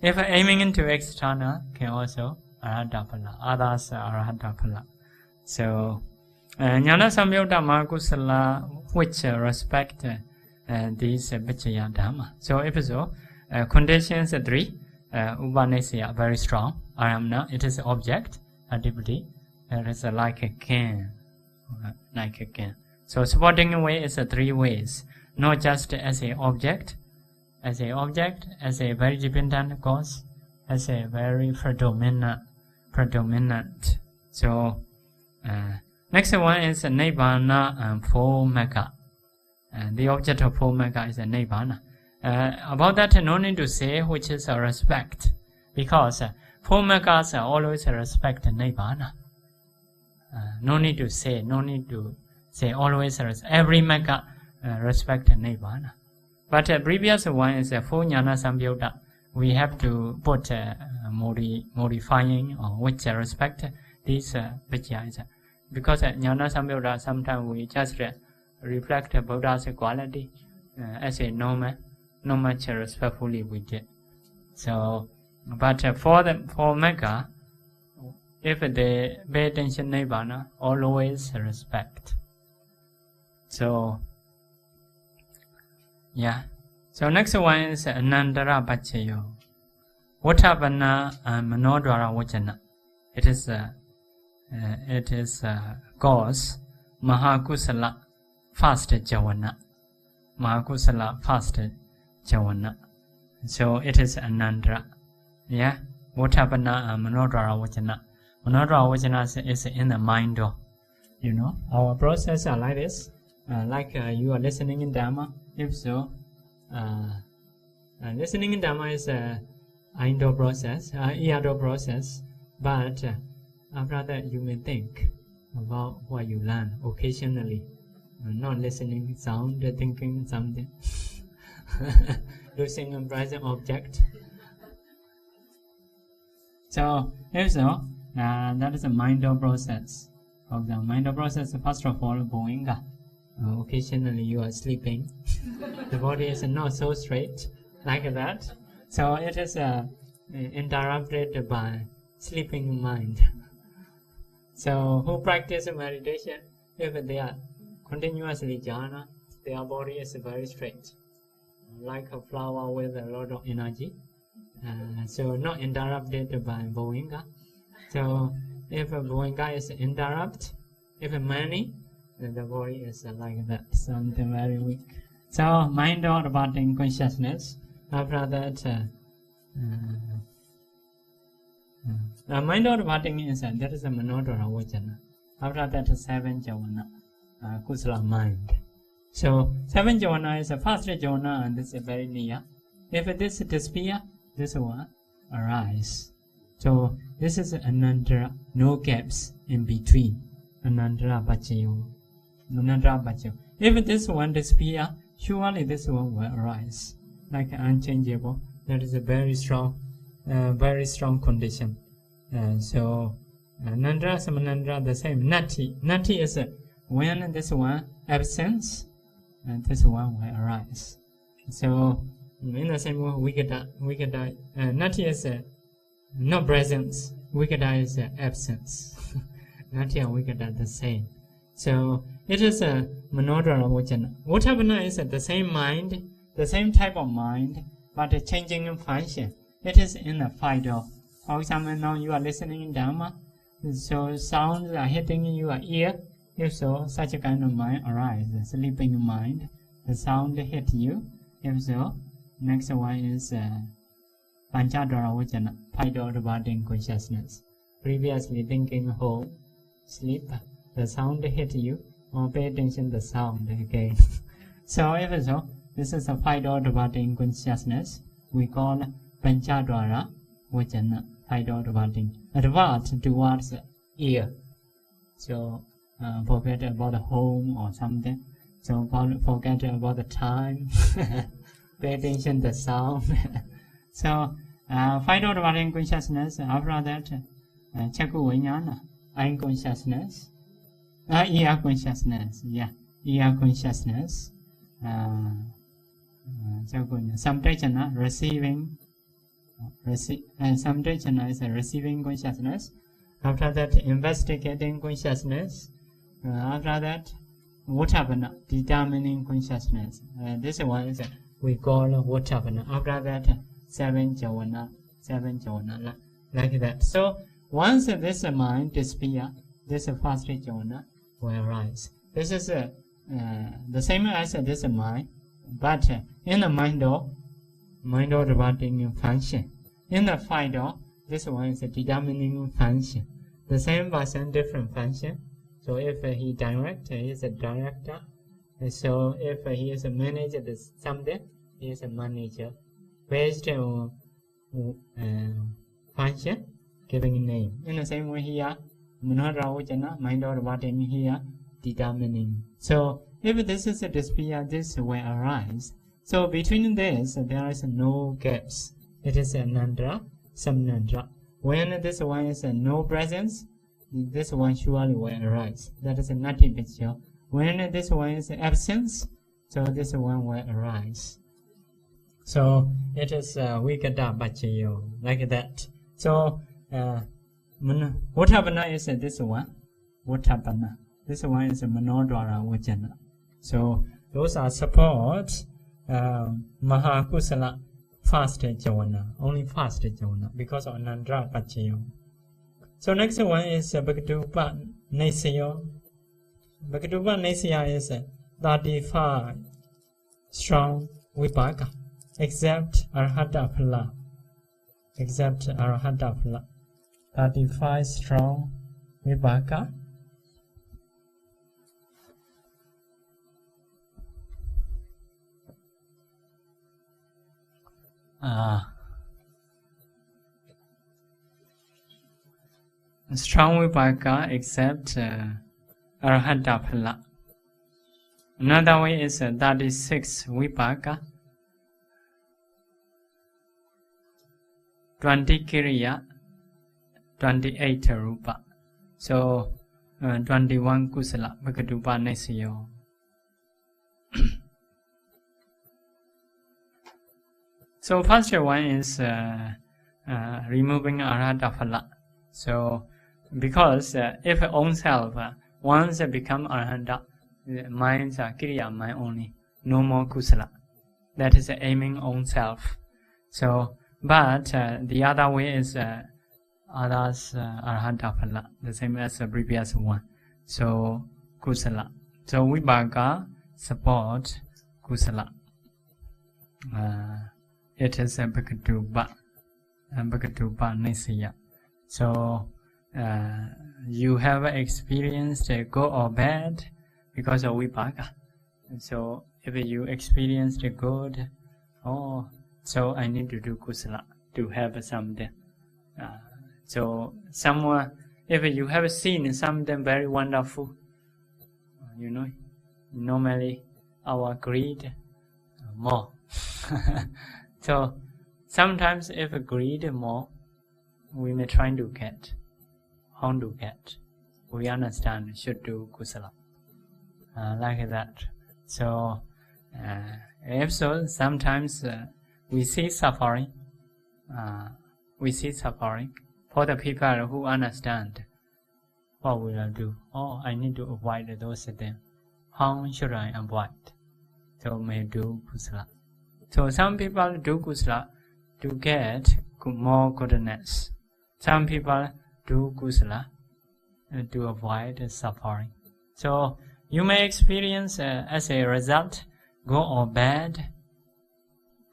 if aiming into external can also Arahanta phala, others Arahanta phala. So Jnana Sampayutta Mahakusala, which respect these Vijaya Dhamma. So if so, conditions 3, Upanishya very strong. Aramana, it is object, activity. It is like a can. So supporting way is 3 ways. Not just as a object, as a very dependent cause, as a very predominant. So next one is Nibbana and 4 mega. The object of 4 mega is a Nibbana. About that, no need to say which is a respect, because 4 megas always respect Nibbana. No need to say always every mega respect Nibbana. But previous one is 4 Jnana Sampayutta. We have to put modifying on which respect these Vijayas. Because Jnana Sampayutta, sometimes we just reflect Buddha's quality as a normal respectfully we did. So, but for mega, if they pay attention Nibbana, always respect. So, yeah. So next one is Anandara Pachayo. Votapana Manodwara Vachana. It is cause Mahakusala fast Javana. Mahakusala fast Javana. So it is Anandra. Yeah. Votapana Manodwara Vachana. Manodwara Vachana is in the mind. Our process are like this. Like you are listening in Dhamma. If so, listening in Dhamma is a indoor process, outdoor process. But after that, you may think about what you learn occasionally. Not listening sound, thinking something, losing a present object. So if so, that is a mind-door process. Of the mind-door process, first of all, Boinga. Occasionally you are sleeping. The body is not so straight like that. So it is interrupted by sleeping mind. So who practice meditation, if they are continuously jhana, their body is very straight, like a flower with a lot of energy. So not interrupted by Boinga. So if a Boinga is interrupted, if many, then the body is like that, something very weak. So mind or departing consciousness. After that, mind or departing is that is a Manodara Vachana. After that, 7 Javana, Kusala mind. So 7 Javana is a first Javana, and this is very near. If this disappear, this one arise. So this is Anandra, no gaps in between. Anandra Pachayo. Anandra Pachayo. If this one disappear, surely this one will arise. Like unchangeable. That is a very strong condition. So Anandra, Samanandra, the same. Nati. Nati is when this one absence, and this one will arise. So in the same way, Vikada, Nati is no presence, Vikada is absence. Nati and Vikada the same. So it is a Manodara Vachana. Votapana is the same mind, the same type of mind, but changing in function. It is in the fido. For example, now you are listening in Dhamma, so sounds are hitting your ear. If so, such a kind of mind arises. Sleeping mind, the sound hit you. If so, next one is Panchadara Vachana, fido departing consciousness. Previously thinking home, sleep, the sound hit you, or pay attention to the sound again. So if so, this is a fido departing consciousness. We call Panchadara Vachana, fido departing. Advert towards ear. So forget about the home or something. So forget about the time. Pay attention to the sound. So fido departing consciousness. After that, Chaku Vijnana, eye consciousness. Ear consciousness. Yeah, ear consciousness. Samprajana, receiving. Samprajana is a receiving consciousness. After that, investigating consciousness. After that, Votapana, determining consciousness. This one is we call Votapana. After that, 7 Javana, like that. So once this mind disappears, this first Javana will arise. This is the same as this mind, but in the mind departing function. In the fido, this one is a determining function. The same person, different function. So if he is a director. So if he is a manager, something, he is a manager. Based on function, giving name. In the same way here, Manodara Vachana, mind departing here, determining. So if this is a disappear, this will arise. So between this, there is no gaps. It is Anandra, Samnandra. When this one is no presence, this one surely will arise. That is a nati picture. When this one is absence, so this one will arise. So it is Vikada Pachayo, like that. So Votapana is this one. Votapana. This one is Manodara Vachana. So those are support Maha Kusala fast Javana, only fast Javana, because of Nandra Pachayo. So next one is Bhagatupa Nesayo. Bhagatupa Nesaya is 35 strong Vipaka, except Arhata Phala. Except Arhata Phala. 35 strong Vipaka. Strong Vipaka except Arhata Phala. Another way is 36 Vipaka, 20 Kiriya, 28 Rupa. So 21 Kusala, Bhagatupa Nesayo. So first one is removing Arhata Phala. So because if own self once become Arhata, minds are Kiriya mind only, no more Kusala. That is aiming own self. So but the other way is others Arhata Phala, the same as the previous one. So Kusala. So Vibhaka support Kusala. It is a Bhagatupa Nesaya. So you have experienced good or bad because of Vipaka. So if you experienced good, so I need to do Kusala to have something. So someone, if you have seen something very wonderful, normally our greed more. So sometimes if greed more, we may try to get. How to get? We understand should do Kusala. Like that. So if so, sometimes we see suffering. For the people who understand, what will I do? I need to avoid those things. How should I avoid? So may do Kusala. So some people do Kusala to get more goodness. Some people do Kusala to avoid suffering. So you may experience as a result, good or bad.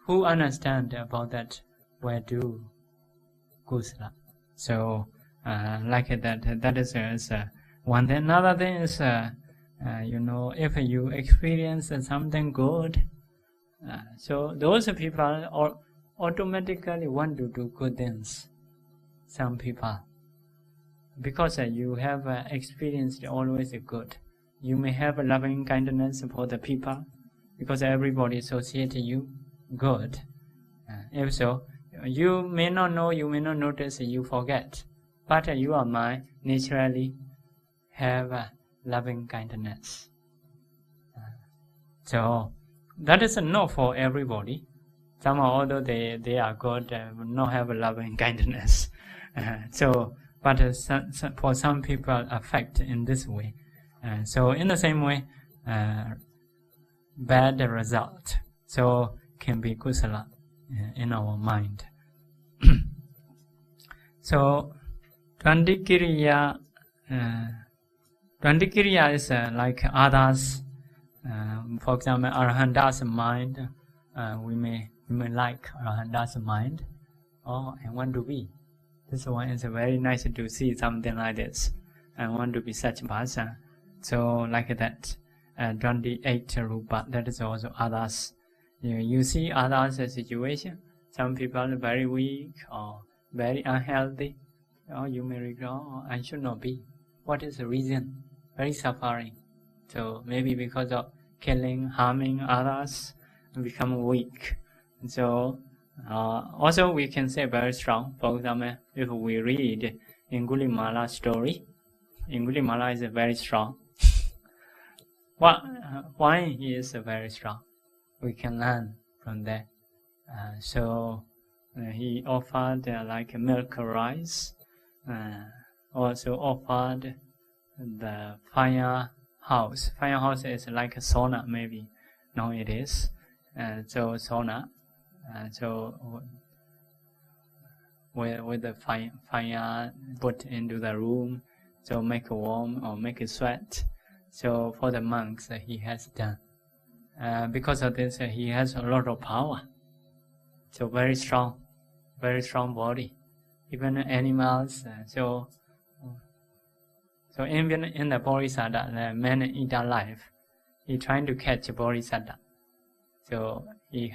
Who understand about that will do Kusala. So like that is one thing. Another thing is if you experience something good, so those people automatically want to do good things. Some people, because you have experienced always good, you may have a loving kindness for the people, because everybody associates you good. If so, you may not know, you may not notice, you forget, but your mind naturally have loving kindness. So that is not for everybody. Somehow, although they are good, will not have a loving kindness. But for some people, affect in this way. So in the same way, bad result. So can be Kusala in our mind. So 20 Kiriya is like others. For example, Arhanta's mind. We may like Arhanta's mind. I want to be. This one is very nice to see something like this. I want to be such a person. So like that, 28 Rupa, that is also others. You see others' situation. Some people are very weak or very unhealthy. You may regret, I should not be. What is the reason? Very suffering. So maybe because of killing, harming others, become weak. So also we can say very strong. For example, if we read Angulimala story, Angulimala is very strong. Why he is very strong? We can learn from that. So he offered like milk rice, also offered the fire house. Firehouse is like a sauna, maybe. No, it is. So sauna. So with the fire put into the room, so make it warm or make it sweat. So for the monks, he has done. Because of this, he has a lot of power. So very strong body. Even animals. So even in the Bodhisattva, the man-eater life, he trying to catch a Bodhisattva. So he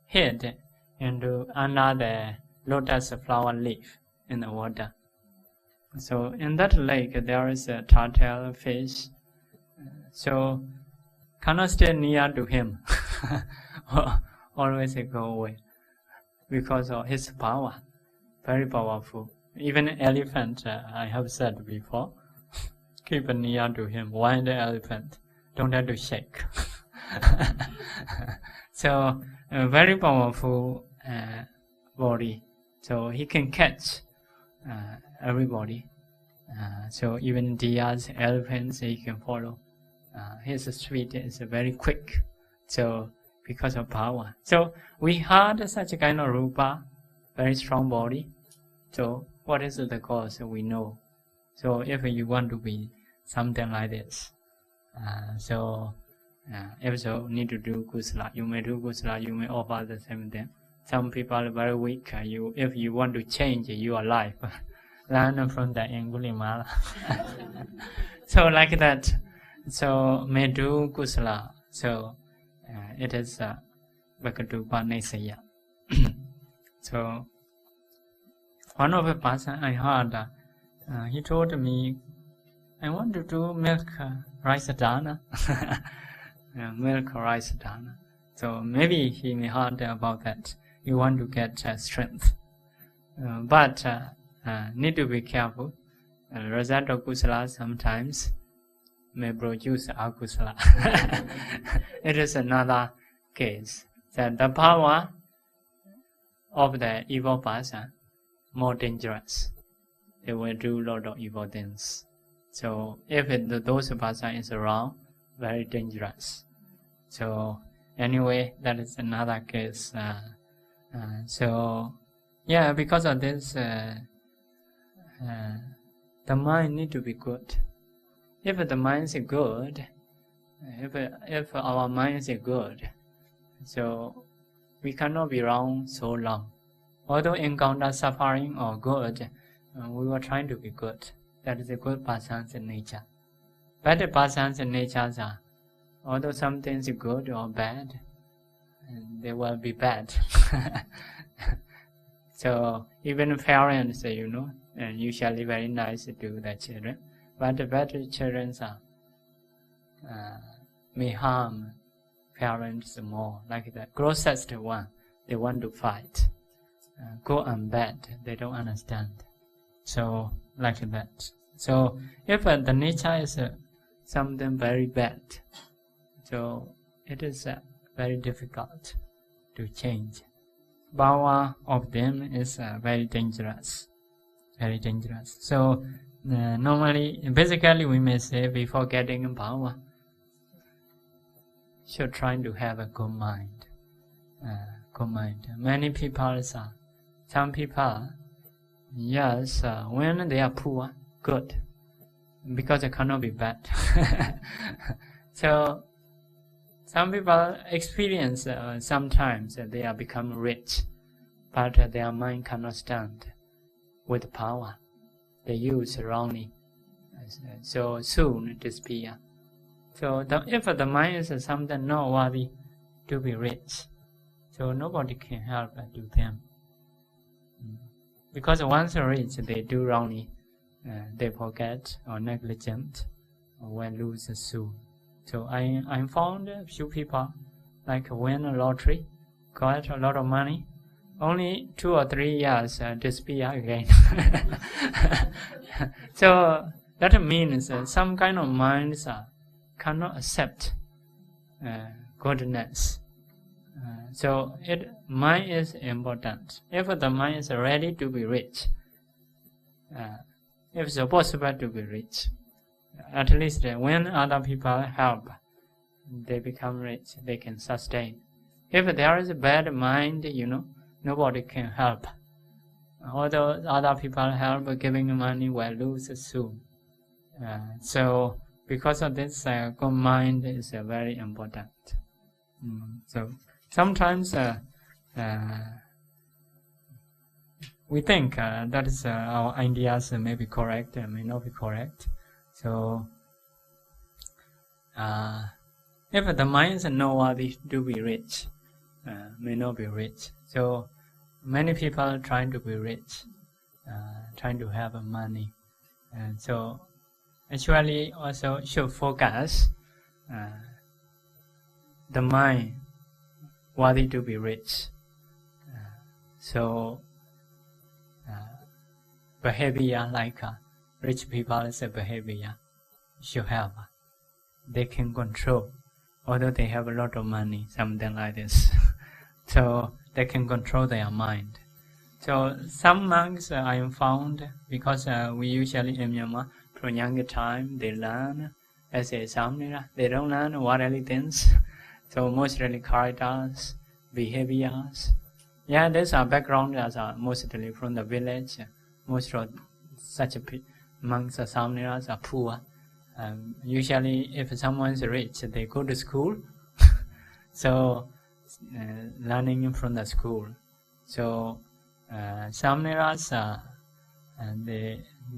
hid into under the lotus flower leaf in the water. So in that lake there is a turtle fish. So cannot stay near to him. Always go away because of his power. Very powerful. Even elephant, I have said before, keep near to him. Wild elephant, don't have to shake. So very powerful body. So he can catch everybody. So even deers, elephants, he can follow. His speed is very quick. So because of power. So we had such a kind of rupa, very strong body. So what is the cause? We know. So if you want to be something like this, if so, need to do kusala. You may do kusala. You may offer the same thing. Some people are very weak. If you want to change your life, learn from the Angulimala. So like that. So may do kusala. So it is Bhakatupa Nesaya. So one of the person I heard, he told me, I want to do milk rice dana. Milk rice dana. So maybe he may heard about that. You want to get strength. But need to be careful. Result of kusala sometimes may produce akusala. It is another case. That the power of the evil person more dangerous. They will do a lot of evil things. So if those person is wrong, very dangerous. So anyway, that is another case. So yeah, because of this, the mind need to be good. If the mind is good, if our mind is good, so we cannot be wrong so long. Although encounter suffering or good, we were trying to be good. That is a good person's nature. Bad person's natures are, although something is good or bad, they will be bad. So even parents, usually very nice to the children, but the bad children may harm parents more. Like the closest one, they want to fight. Good and bad, they don't understand. So like that. So if the nature is something very bad, so it is very difficult to change. Power of them is very dangerous. Very dangerous. So normally, basically we may say before getting power, should try to have a good mind. Good mind. Many people some people, yes, when they are poor, good, because it cannot be bad. So some people experience sometimes they are become rich, but their mind cannot stand with power. They use wrongly, so soon disappear. So if the mind is something not worthy to be rich, so nobody can help to them. Because once rich, they do wrongly, they forget or negligent, or will lose soon. So I found a few people like win a lottery, got a lot of money, only 2 or 3 years disappear again. So that means some kind of minds cannot accept goodness. So mind is important. If the mind is ready to be rich, if it's possible to be rich, At least when other people help, they become rich, they can sustain. If there is a bad mind, nobody can help. Although other people help, giving money will lose soon. So because of this, good mind is very important. So sometimes we think that is our ideas may be correct and may not be correct. So if the mind is not worthy to be rich, may not be rich. So many people trying to be rich, trying to have money, and so actually also should focus the mind worthy to be rich. So behavior like rich people's behavior should have. They can control, although they have a lot of money, something like this. So they can control their mind. So some monks I have found, because we usually in Myanmar, from younger time, they learn as a samnera. They don't learn worldly things. So mostly characters, behaviors. Yeah, these are backgrounds are mostly from the village. Most of such monks or samneras are poor. Usually if someone is rich, they go to school. So learning from the school. So samneras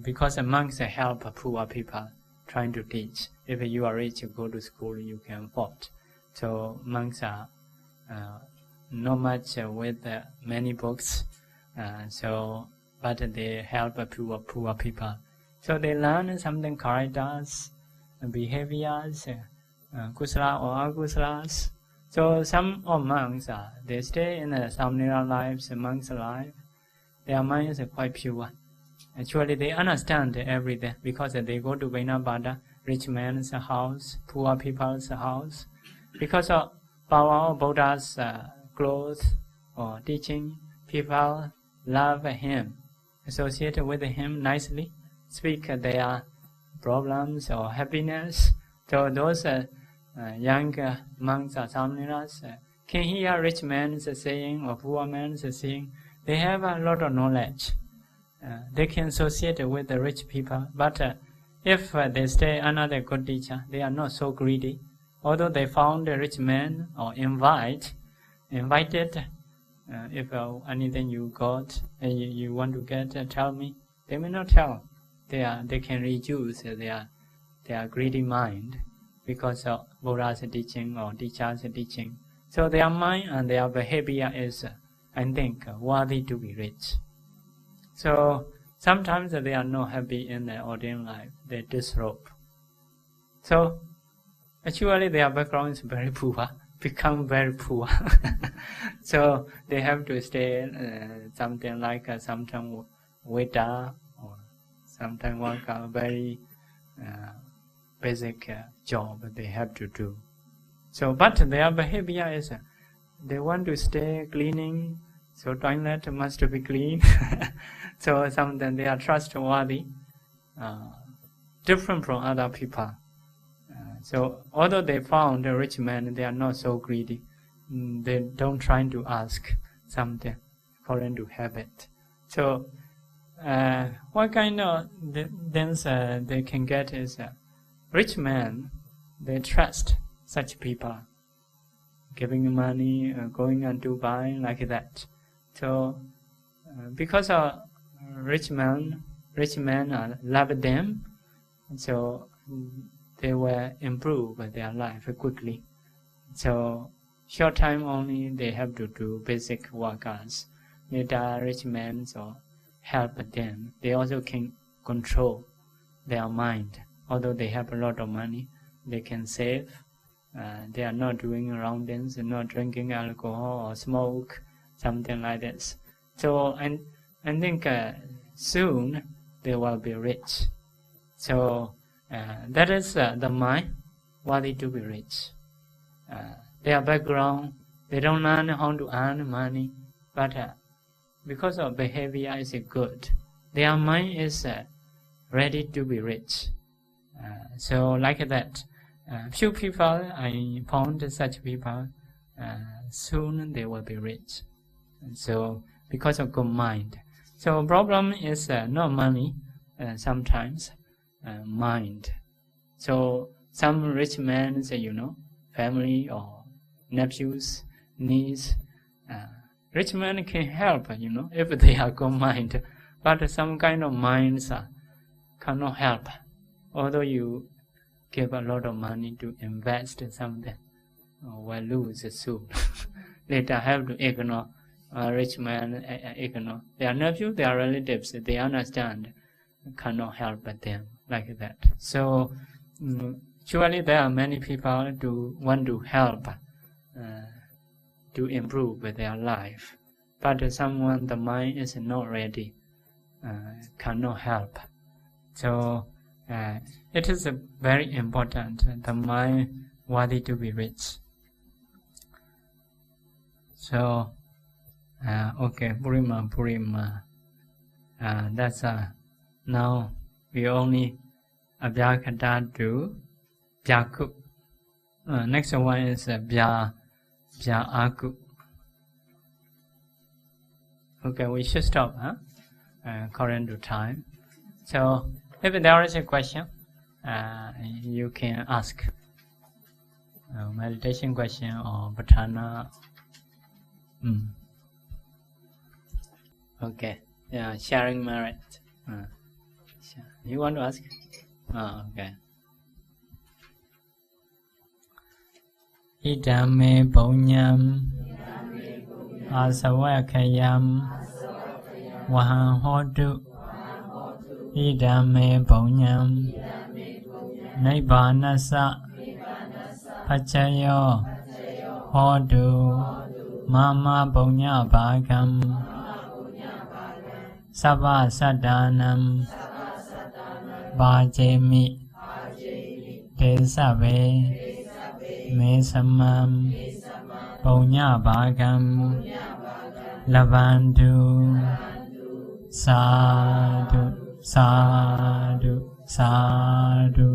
because the monks help poor people trying to teach. If you are rich, you go to school, you can afford. So monks are not much with many books. But they help poor people. So they learn something characters, behaviors, kusala or akusalas. So some of monks they stay in the samnera lives, monks' life. Their minds are quite pure. Actually, they understand everything because they go to Vainabhada, rich man's house, poor people's house. Because of power of Buddha's clothes or teaching, people love him, associate with him nicely, speak their problems or happiness. So those young monks or samneras can hear rich man's saying or poor man's saying. They have a lot of knowledge. They can associate with the rich people. But if they stay under the good teacher, they are not so greedy. Although they found a rich man or invited, if anything you got and you want to get, tell me. They may not tell. They can reduce their greedy mind because of Buddha's teaching or teacher's teaching. So their mind and their behavior is, I think, worthy to be rich. So sometimes they are not happy in their ordinary life. They disrobe. So actually their background is very poor, become very poor. So they have to stay something like sometimes waiter or sometimes work a very basic job they have to do. So but their behavior is they want to stay cleaning, so toilet must be clean. So sometimes they are trustworthy, different from other people. So although they found a rich man, they are not so greedy. They don't try to ask something according to habit. So what kind of things they can get is rich men, they trust such people, giving money, going to Dubai, like that. So because of rich men love them, so they will improve their life quickly. So short time only they have to do basic workers. Later rich men so help them. They also can control their mind. Although they have a lot of money, they can save. They are not doing wrong things, not drinking alcohol or smoke, something like this. So I think soon they will be rich. So that is the mind worthy to be rich. Their background, they don't learn how to earn money, but because of behavior is good, their mind is ready to be rich. So like that, few people, I found such people, soon they will be rich. So because of good mind. So problem is not money, sometimes mind. So some rich men say, family or nephews, niece, rich men can help, if they are good mind. But some kind of minds cannot help. Although you give a lot of money to invest in something, will lose soon. Later have to ignore. Rich man ignore. Their nephews, their relatives, they understand, cannot help them like that. So surely there are many people who want to help to improve their life, but someone the mind is not ready, cannot help. So it is very important, the mind worthy to be rich. So okay, Purima. That's now we only Abhyakata to Byaku. Next one is Bya-aku. Okay, we should stop, according to time. So if there is a question, you can ask. Meditation question or Patthana. Okay, yeah, sharing merit. You want to ask? Okay. Idame Bonyam Asawakayam Wahan Hodu Idame Bonyam Nibbanasa Pachayo Hodu Mama Bonya Bhagam Sabha Sadanam Bhajemi Desabe Mesamam Bonya Bhagam Lavandu Sadhu Sadhu Sadhu